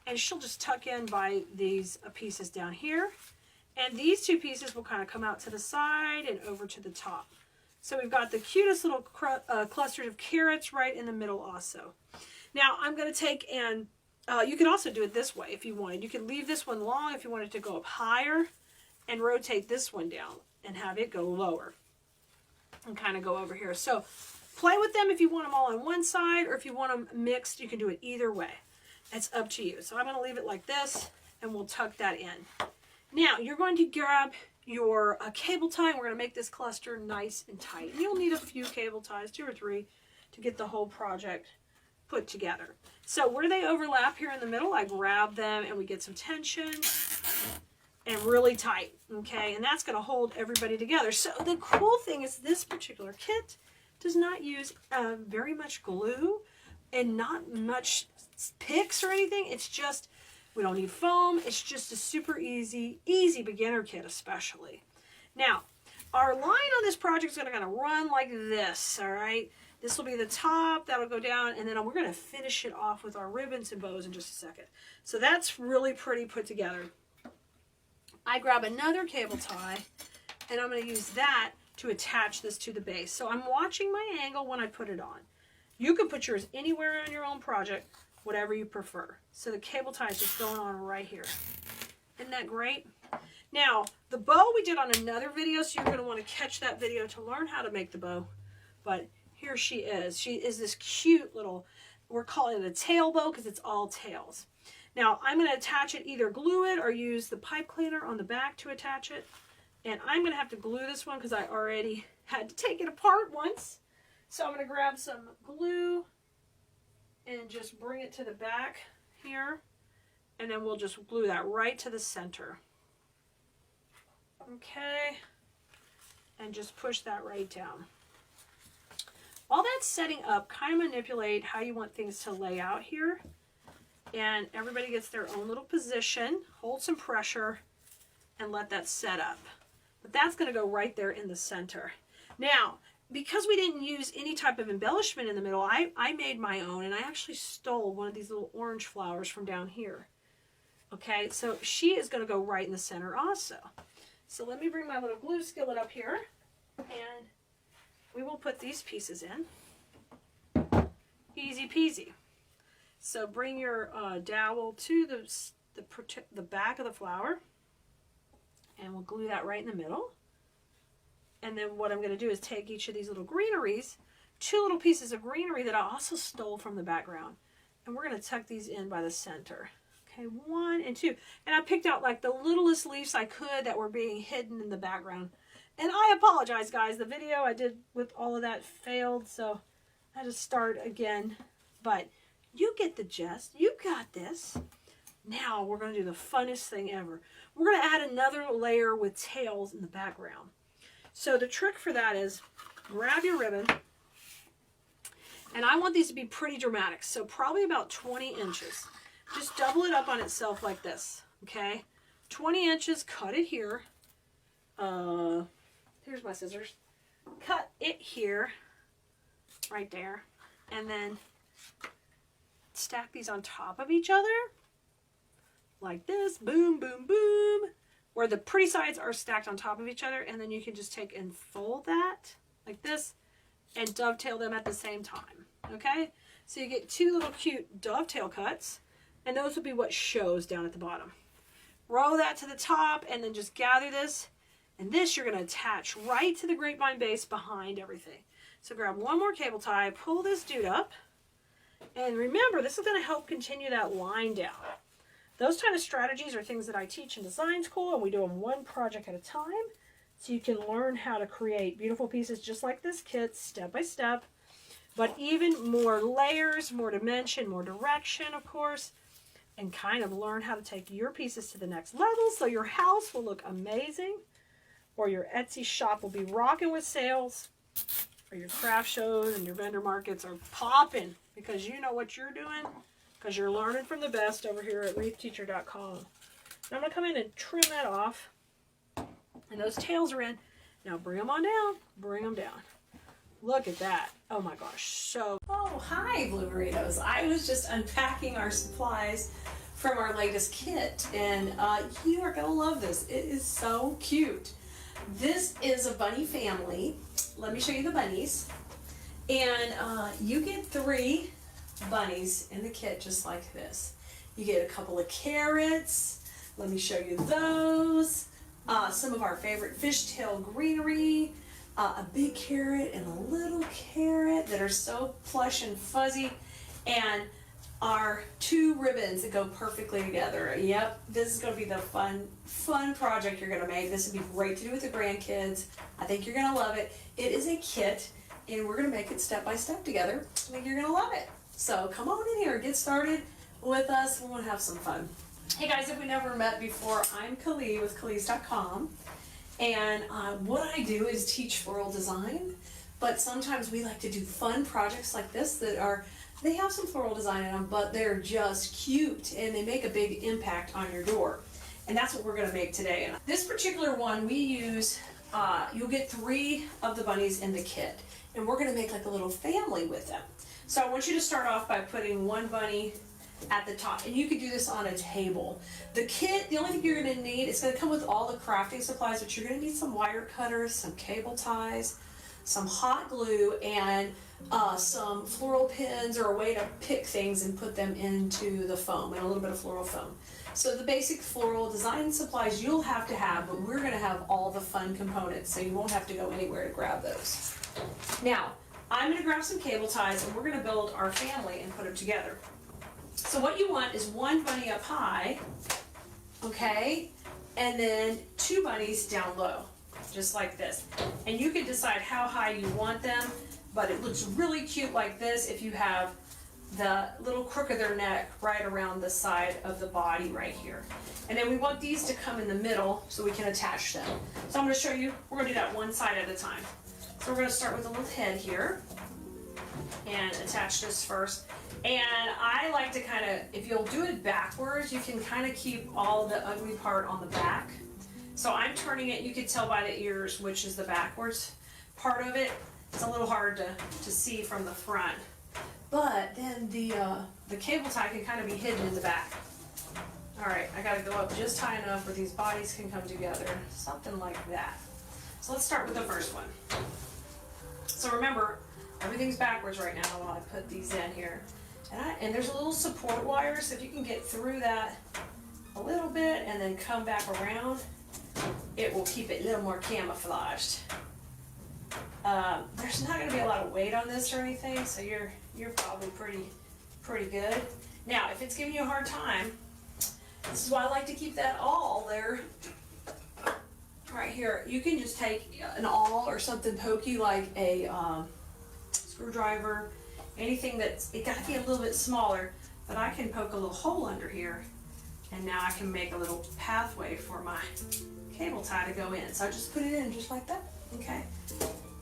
and she'll just tuck in by these pieces down here. And these 2 pieces will kind of come out to the side and over to the top. So we've got the cutest little clusters of carrots right in the middle also. Now I'm going to take and you can also do it this way if you wanted. You could leave this one long if you wanted to go up higher and rotate this one down and have it go lower and kind of go over here. So play with them if you want them all on one side or if you want them mixed, you can do it either way. It's up to you. So I'm going to leave it like this and we'll tuck that in. Now you're going to grab your cable tie and we're going to make this cluster nice and tight. And you'll need a few cable ties, 2 or 3, to get the whole project put together. So where they overlap here in the middle, I grab them and we get some tension and really tight, okay? And that's going to hold everybody together. So the cool thing is this particular kit does not use very much glue and not much picks or anything. It's just, we don't need foam. It's just a super easy beginner kit especially. Now, our line on this project is going to kind of run like this, all right? This will be the top, that'll go down, and then we're going to finish it off with our ribbons and bows in just a second. So that's really pretty put together. I grab another cable tie, and I'm going to use that to attach this to the base. So I'm watching my angle when I put it on. You can put yours anywhere on your own project, whatever you prefer. So the cable tie is just going on right here. Isn't that great? Now, the bow we did on another video, so you're going to want to catch that video to learn how to make the bow. But here she is. She is this cute little, we're calling it a tail bow because it's all tails. Now, I'm going to attach it, either glue it or use the pipe cleaner on the back to attach it. And I'm going to have to glue this one because I already had to take it apart once. So I'm going to grab some glue and just bring it to the back here. And then we'll just glue that right to the center. Okay. And just push that right down. While that's setting up, kind of manipulate how you want things to lay out here. And everybody gets their own little position. Hold some pressure and let that set up. But that's going to go right there in the center. Now, because we didn't use any type of embellishment in the middle, I made my own, and I actually stole one of these little orange flowers from down here. Okay, so she is going to go right in the center also. So let me bring my little glue skillet up here, and we will put these pieces in. Easy peasy. So bring your dowel to the back of the flower, and we'll glue that right in the middle. And then what I'm going to do is take each of these little greeneries, 2 little pieces of greenery that I also stole from the background, and we're going to tuck these in by the center. Okay, 1 and 2. And I picked out like the littlest leaves I could that were being hidden in the background. And I apologize, guys. The video I did with all of that failed, so I had to start again. But you get the gist. You got this. Now we're going to do the funnest thing ever. We're going to add another layer with tails in the background. So the trick for that is grab your ribbon, and I want these to be pretty dramatic, so probably about 20 inches. Just double it up on itself like this, okay? 20 inches, cut it here. Here's my scissors. Cut it here, right there, and then stack these on top of each other like this, boom, boom, boom, where the pretty sides are stacked on top of each other, and then you can just take and fold that like this and dovetail them at the same time, okay? So you get 2 little cute dovetail cuts, and those will be what shows down at the bottom. Roll that to the top, and then just gather this, and this you're going to attach right to the grapevine base behind everything. So grab one more cable tie, pull this dude up, and remember, this is going to help continue that line down. Those kind of strategies are things that I teach in design school, and we do them one project at a time, so you can learn how to create beautiful pieces just like this kit, step by step, but even more layers, more dimension, more direction, of course, and kind of learn how to take your pieces to the next level so your house will look amazing, or your Etsy shop will be rocking with sales, or your craft shows and your vendor markets are popping because you know what you're doing, because you're learning from the best over here at wreathteacher.com. Now I'm going to come in and trim that off, and those tails are in. Now bring them on down, bring them down. Look at that. Oh my gosh. So, oh, hi, Blue Burritos. I was just unpacking our supplies from our latest kit, and you are going to love this. It is so cute. This is a bunny family. Let me show you the bunnies. And you get 3 bunnies in the kit just like this. You get a couple of carrots. Let me show you those. Some of our favorite fishtail greenery. A big carrot and a little carrot that are so plush and fuzzy, and our 2 ribbons that go perfectly together. Yep, this is going to be the fun project you're going to make. This would be great to do with the grandkids. I think you're going to love it. It is a kit, and we're going to make it step by step together. I think you're going to love it. So come on in here, get started with us. We're going to have some fun. Hey guys, if we never met before, I'm Kali with Kali's.com. And what I do is teach floral design, but sometimes we like to do fun projects like this that they have some floral design in them, but they're just cute and they make a big impact on your door. And that's what we're going to make today. And this particular one we use, you'll get 3 of the bunnies in the kit, and we're going to make like a little family with them. So I want you to start off by putting one bunny at the top. And you could do this on a table. The kit, the only thing you're gonna need, it's gonna come with all the crafting supplies, but you're gonna need some wire cutters, some cable ties, some hot glue, and some floral pins, or a way to pick things and put them into the foam, and a little bit of floral foam. So the basic floral design supplies you'll have to have, but we're gonna have all the fun components, so you won't have to go anywhere to grab those. Now, I'm gonna grab some cable ties, and we're gonna build our family and put them together. So what you want is one bunny up high, okay, and then two bunnies down low, just like this. And you can decide how high you want them, but it looks really cute like this if you have the little crook of their neck right around the side of the body right here. And then we want these to come in the middle so we can attach them. So I'm going to show you, we're going to do that one side at a time. So we're going to start with a little head here and attach this first. And I like to kind of, if you'll do it backwards, you can kind of keep all the ugly part on the back. So I'm turning it, you can tell by the ears which is the backwards part of it. It's a little hard to see from the front. But then the cable tie can kind of be hidden in the back. All right, I gotta go up just high enough where these bodies can come together, something like that. So let's start with the first one. So remember, everything's backwards right now while I put these in here. And there's a little support wire, so if you can get through that a little bit and then come back around, it will keep it a little more camouflaged. There's not going to be a lot of weight on this or anything, so you're probably pretty good. Now, if it's giving you a hard time, this is why I like to keep that awl there, right here. You can just take an awl or something pokey like a screwdriver, anything that's, it got to be a little bit smaller, but I can poke a little hole under here, and now I can make a little pathway for my cable tie to go in. So I just put it in just like that, okay?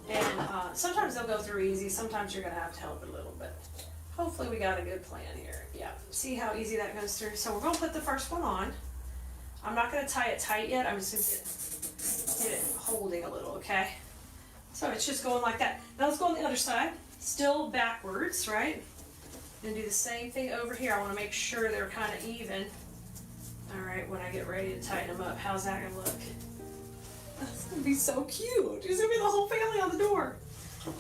And sometimes they'll go through easy, sometimes you're gonna have to help it a little bit. Hopefully we got a good plan here. Yeah, see how easy that goes through? So we're gonna put the first one on. I'm not gonna tie it tight yet, I'm just gonna get it holding a little, okay? So it's just going like that. Now let's go on the other side, still backwards, right? And do the same thing over here. I wanna make sure they're kind of even. All right, when I get ready to tighten them up, how's that gonna look? That's gonna be so cute. It's gonna be the whole family on the door.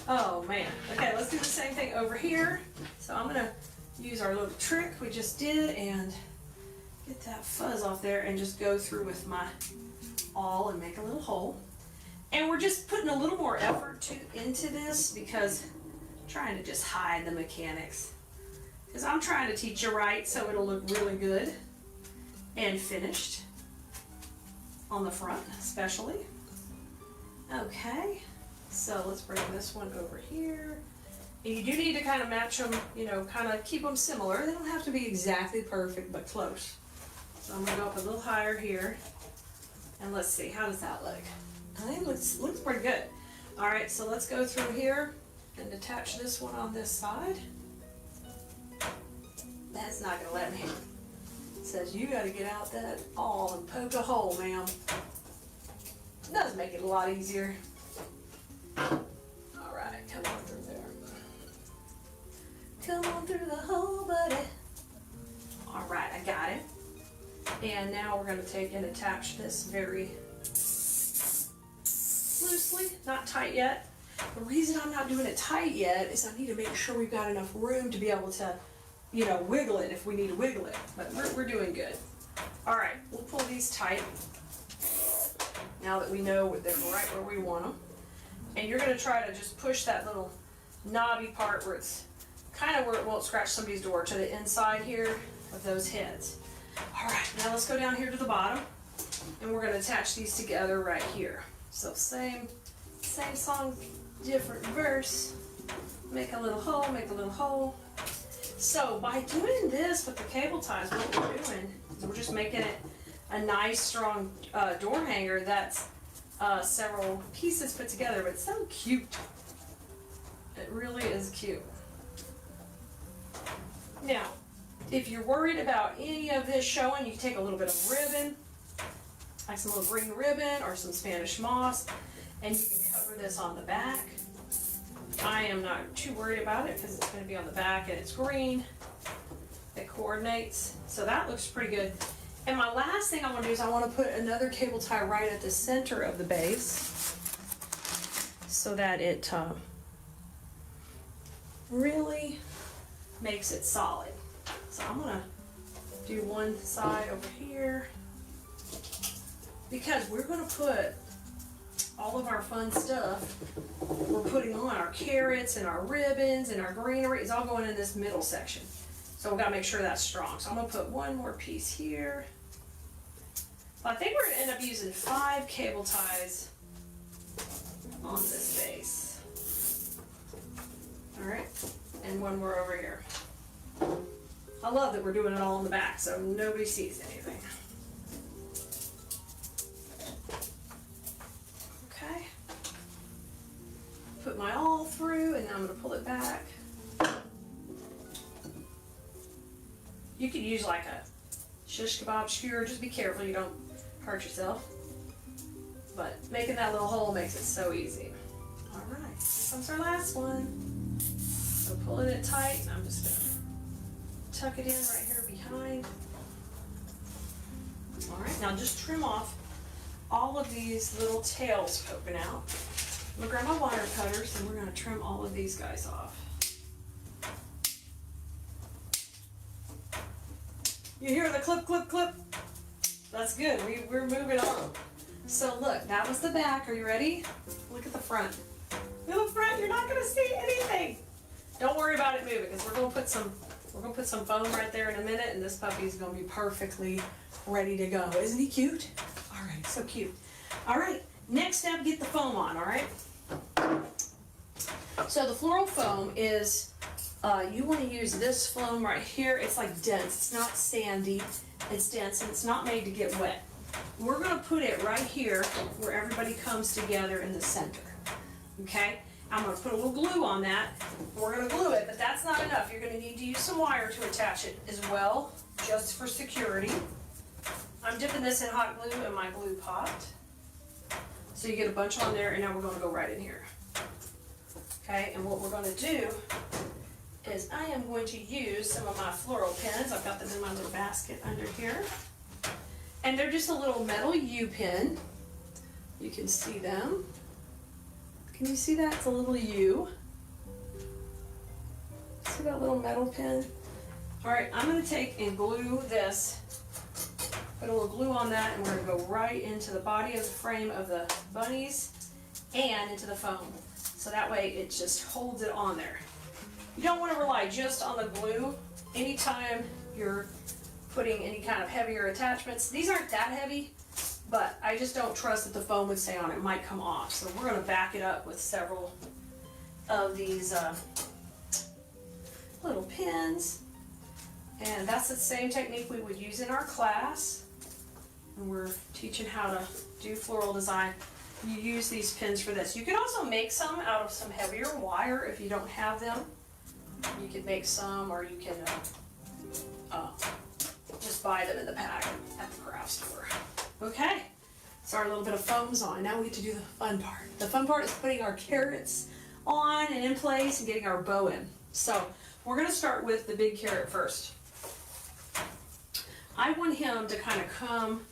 Oh man. Okay, let's do the same thing over here. So I'm gonna use our little trick we just did and get that fuzz off there and just go through with my awl and make a little hole. And we're just putting a little more effort into this because I'm trying to just hide the mechanics. Because I'm trying to teach you right so it'll look really good and finished on the front especially. Okay, so let's bring this one over here. And you do need to kind of match them, you know, kind of keep them similar. They don't have to be exactly perfect, but close. So I'm gonna go up a little higher here. And let's see, how does that look? I think it looks pretty good. All right, so let's go through here and attach this one on this side. That's not gonna let me. It says you gotta get out that awl and poke a hole, ma'am. It does make it a lot easier. All right, come on through there. Come on through the hole, buddy. All right, I got it. And now we're gonna take and attach this very loosely, not tight yet. The reason I'm not doing it tight yet is I need to make sure we've got enough room to be able to, you know, wiggle it if we need to wiggle it, but we're doing good. All right, we'll pull these tight now that we know they're right where we want them. And you're gonna try to just push that little knobby part where it's kind of where it won't scratch somebody's door to the inside here of those heads. All right, now let's go down here to the bottom and we're gonna attach these together right here. So same song, different verse. Make a little hole, make a little hole. So by doing this with the cable ties, what we're doing is we're just making it a nice strong door hanger that's several pieces put together, but it's so cute. It really is cute. Now, if you're worried about any of this showing, you can take a little bit of ribbon, like some little green ribbon or some Spanish moss, and you can cover this on the back. I am not too worried about it because it's going to be on the back and it's green. It coordinates. So that looks pretty good. And my last thing I want to do is I want to put another cable tie right at the center of the base so that it really makes it solid. So I'm going to do one side over here because we're going to put all of our fun stuff we're putting on, our carrots and our ribbons and our greenery, is all going in this middle section. So we've got to make sure that's strong. So I'm going to put one more piece here. I think we're going to end up using 5 cable ties on this base. All right, and one more over here. I love that we're doing it all in the back so nobody sees anything. Okay. Put my awl through and then I'm going to pull it back. You could use like a shish kebab skewer. Just be careful you don't hurt yourself. But making that little hole makes it so easy. All right, here comes our last one. So pulling it tight, and I'm just gonna tuck it in right here behind. All right, now just trim off all of these little tails poking out. I'm gonna grab my wire cutters and we're gonna trim all of these guys off. You hear the clip, clip, clip? That's good, we're moving on. So look, that was the back. Are you ready? Look at the front. Look at the front, you're not gonna see anything. Don't worry about it moving because we're gonna put some foam right there in a minute and this puppy's gonna be perfectly ready to go. Isn't he cute? All right, so cute. All right, next step, get the foam on, all right? So the floral foam is, you wanna use this foam right here. It's like dense, it's not sandy, it's dense and it's not made to get wet. We're gonna put it right here where everybody comes together in the center, okay? I'm gonna put a little glue on that. We're gonna glue it, but that's not enough. You're gonna need to use some wire to attach it as well, just for security. I'm dipping this in hot glue in my glue pot. So you get a bunch on there, and now we're gonna go right in here. Okay, and what we're gonna do is I am going to use some of my floral pins. I've got them in my little basket under here. And they're just a little metal U-pin. You can see them. Can you see that? It's a little U. See that little metal pin? All right, I'm gonna take and glue this. Put a little glue on that and we're gonna go right into the body of the frame of the bunnies and into the foam. So that way it just holds it on there. You don't wanna rely just on the glue. Anytime you're putting any kind of heavier attachments, these aren't that heavy, but I just don't trust that the foam would stay on. It might come off. So we're gonna back it up with several of these little pins. And that's the same technique we would use in our class. And we're teaching how to do floral design. You use these pins for this. You can also make some out of some heavier wire if you don't have them. You can make some, or you can just buy them in the pack at the craft store. Okay, so our little bit of foam's on. Now we get to do the fun part. The fun part is putting our carrots on and in place and getting our bow in. So we're gonna start with the big carrot first. I want him to kind of come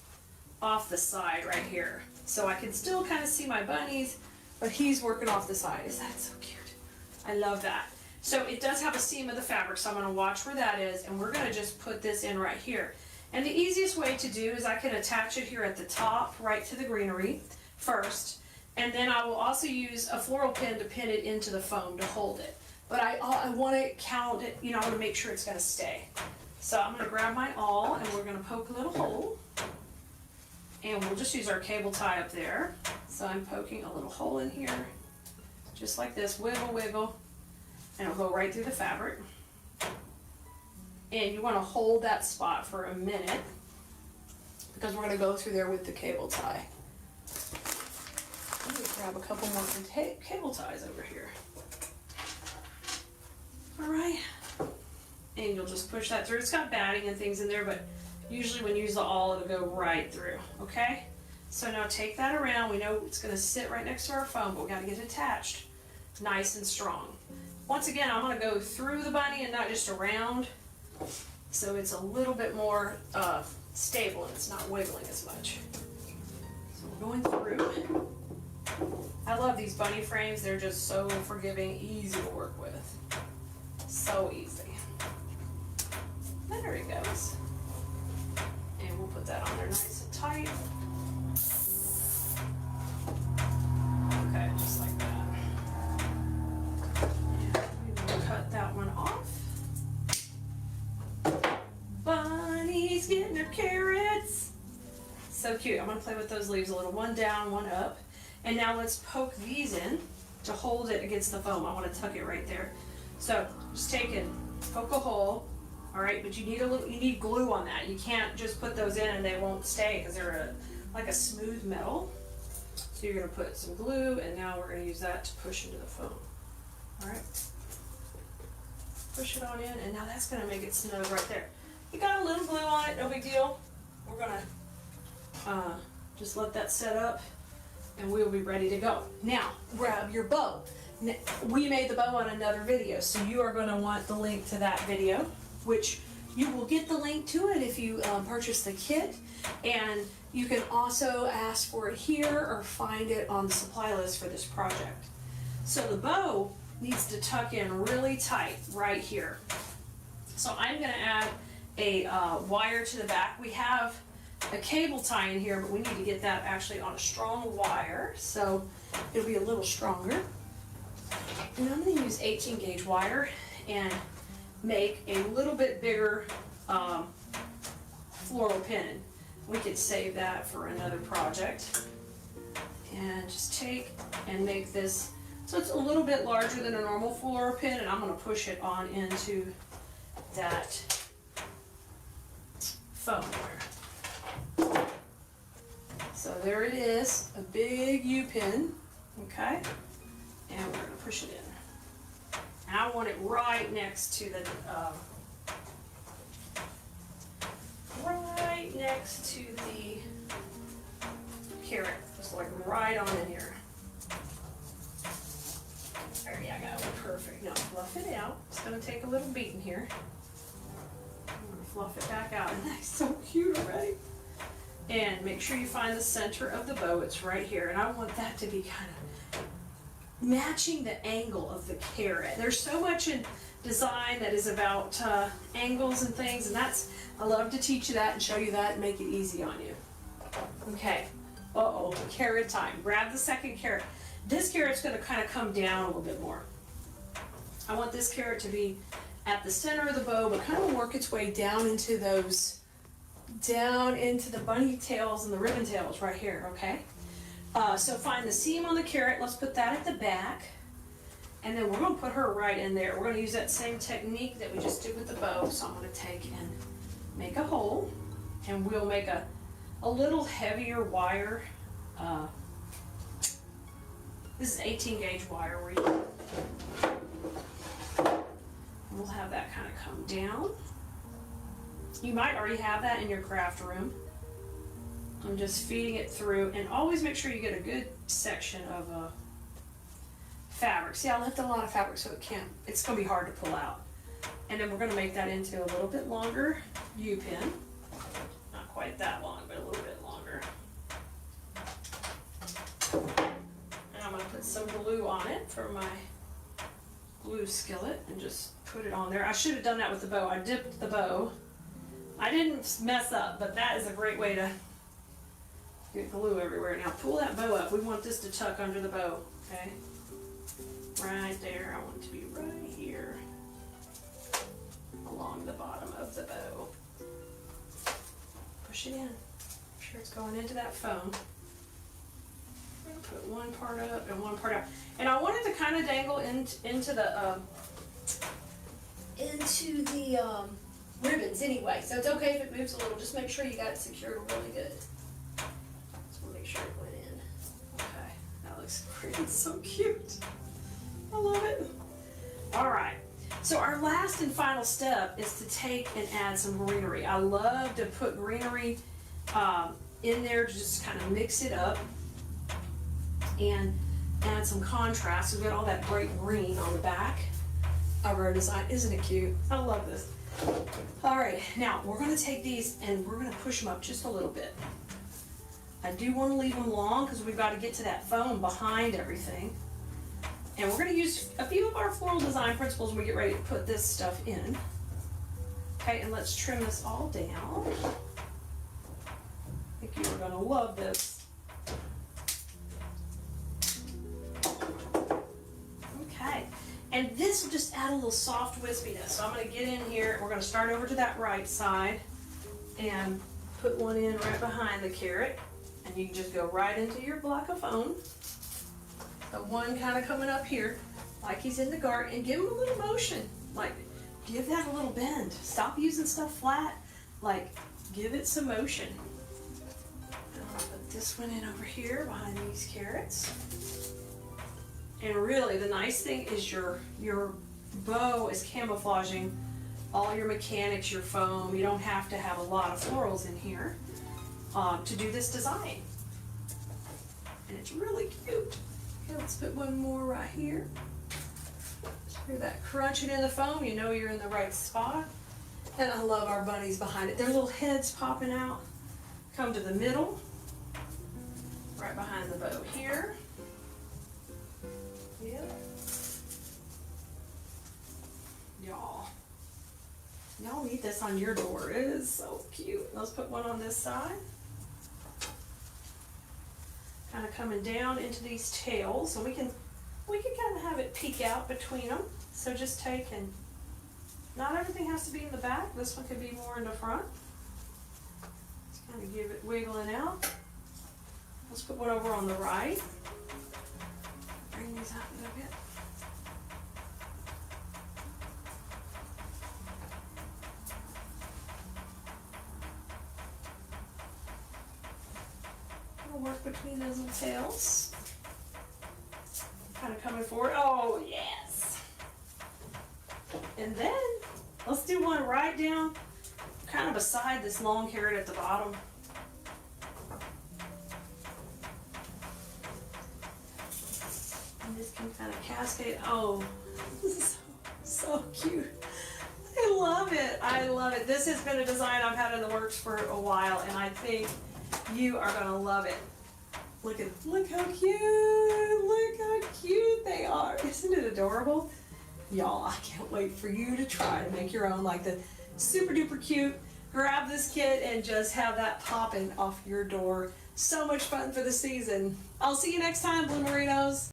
off the side right here. So I can still kind of see my bunnies, but he's working off the side. Is that so cute? I love that. So it does have a seam of the fabric, so I'm gonna watch where that is, and we're gonna just put this in right here. And the easiest way to do is I can attach it here at the top, right to the greenery first, and then I will also use a floral pin to pin it into the foam to hold it. But I wanna count it, I wanna make sure it's gonna stay. So I'm gonna grab my awl, and we're gonna poke a little hole, and we'll just use our cable tie up there. So I'm poking a little hole in here, just like this, wiggle, wiggle. And it'll go right through the fabric. And you want to hold that spot for a minute because we're going to go through there with the cable tie. Let me grab a couple more cable ties over here. All right. And you'll just push that through. It's got batting and things in there, but usually when you use the awl, it'll go right through, okay? So now take that around. We know it's going to sit right next to our foam, but we got to get it attached nice and strong. Once again, I'm going to go through the bunny and not just around. so it's a little bit more stable and it's not wiggling as much. So we're going through. I love these bunny frames. They're just so forgiving, easy to work with. So easy. There he goes. And we'll put that on there nice and tight. Okay, just like that. And we will cut that one off. Bunny's getting her carrots. So cute. I'm going to play with those leaves a little. One down, one up. And now let's poke these in to hold it against the foam. I want to tuck it right there. So just take it, poke a hole. All right, but you need glue on that. You can't just put those in and they won't stay because they're like a smooth metal. So you're going to put some glue, and now we're going to use that to push into the foam. All right, push it on in, and now that's going to make it snug right there. You got a little glue on it, no big deal. We're going to just let that set up, and we'll be ready to go. Now, grab your bow. We made the bow on another video, so you are going to want the link to that video, which you will get the link to it if you purchase the kit, and you can also ask for it here or find it on the supply list for this project. So the bow needs to tuck in really tight right here. So I'm going to add a wire to the back. We have a cable tie in here, but we need to get that actually on a strong wire, so it'll be a little stronger. And I'm going to use 18 gauge wire and make a little bit bigger floral pin. We could save that for another project. And just take and make this, so it's a little bit larger than a normal floral pin, and I'm going to push it on into that foam wire. So there it is, a big U-pin, okay? And we're going to push it in. And I want it right next to the, carrot, just like right on in here. There you go, perfect. Now fluff it out. It's going to take a little beating here. I'm going to fluff it back out, and that's so cute already. And make sure you find the center of the bow. It's right here, and I want that to be kind of matching the angle of the carrot. There's so much in design that is about angles and things, and I love to teach you that and show you that and make it easy on you. Okay, carrot time. Grab the second carrot. This carrot's going to kind of come down a little bit more. I want this carrot to be at the center of the bow, but kind of work its way down into those, down into the bunny tails and the ribbon tails right here, okay? So find the seam on the carrot. Let's put that at the back. And then we're going to put her right in there. We're going to use that same technique that we just did with the bow. So I'm going to take and make a hole. And we'll make a little heavier wire. This is 18 gauge wire. We'll have that kind of come down. You might already have that in your craft room. I'm just feeding it through, and always make sure you get a good section of fabric. See, I left a lot of fabric, so it's going to be hard to pull out. And then we're going to make that into a little bit longer U-pin. Not quite that long, but a little bit longer. And I'm going to put some glue on it for my glue skillet and just put it on there. I should have done that with the bow. I dipped the bow. I didn't mess up, but that is a great way to get glue everywhere. Now pull that bow up. We want this to tuck under the bow, okay? Right there. I want it to be right here along the bottom of the bow. Push it in. Make sure it's going into that foam. I'm going to put one part up and one part out. And I want it to kind of dangle into the ribbons anyway. So it's okay if it moves a little. Just make sure you got it secured really good. Just want to make sure it went in. Okay, that looks great. It's so cute. I love it. All right. So our last and final step is to take and add some greenery. I love to put greenery in there to just kind of mix it up and add some contrast. We've got all that bright green on the back of our design. Isn't it cute? I love this. All right, now we're gonna take these and we're gonna push them up just a little bit. I do want to leave them long because we've got to get to that foam behind everything. And we're going to use a few of our floral design principles when we get ready to put this stuff in. Okay, and let's trim this all down. I think you are going to love this. Okay, and this will just add a little soft wispiness. So I'm going to get in here, we're going to start over to that right side and put one in right behind the carrot. And you can just go right into your block of foam. The one kind of coming up here, like he's in the garden, and give him a little motion. Like, give that a little bend. Stop using stuff flat. Like, give it some motion. And I'll put this one in over here behind these carrots. And really, the nice thing is your bow is camouflaging all your mechanics, your foam. You don't have to have a lot of florals in here to do this design. And it's really cute. Okay, let's put one more right here. Hear that crunching in the foam, you know you're in the right spot. And I love our bunnies behind it. Their little heads popping out. Come to the middle, right behind the bow here. Yep. Y'all need this on your door. It is so cute. Let's put one on this side. Kind of coming down into these tails, and we can kind of have it peek out between them. So just take and, not everything has to be in the back. This one could be more in the front. Just kind of give it wiggling out. Let's put one over on the right. Bring these out a little bit. Work between those little tails. Kind of coming forward. Oh, yes. And then let's do one right down, kind of beside this long carrot at the bottom. And this can kind of cascade. Oh, this is so cute. I love it. I love it. This has been a design I've had in the works for a while, and I think you are gonna love it. Look how cute they are. Isn't it adorable? Y'all, I can't wait for you to try to make your own like the super duper cute. Grab this kit and just have that popping off your door. So much fun for the season. I'll see you next time, Blue Merinos.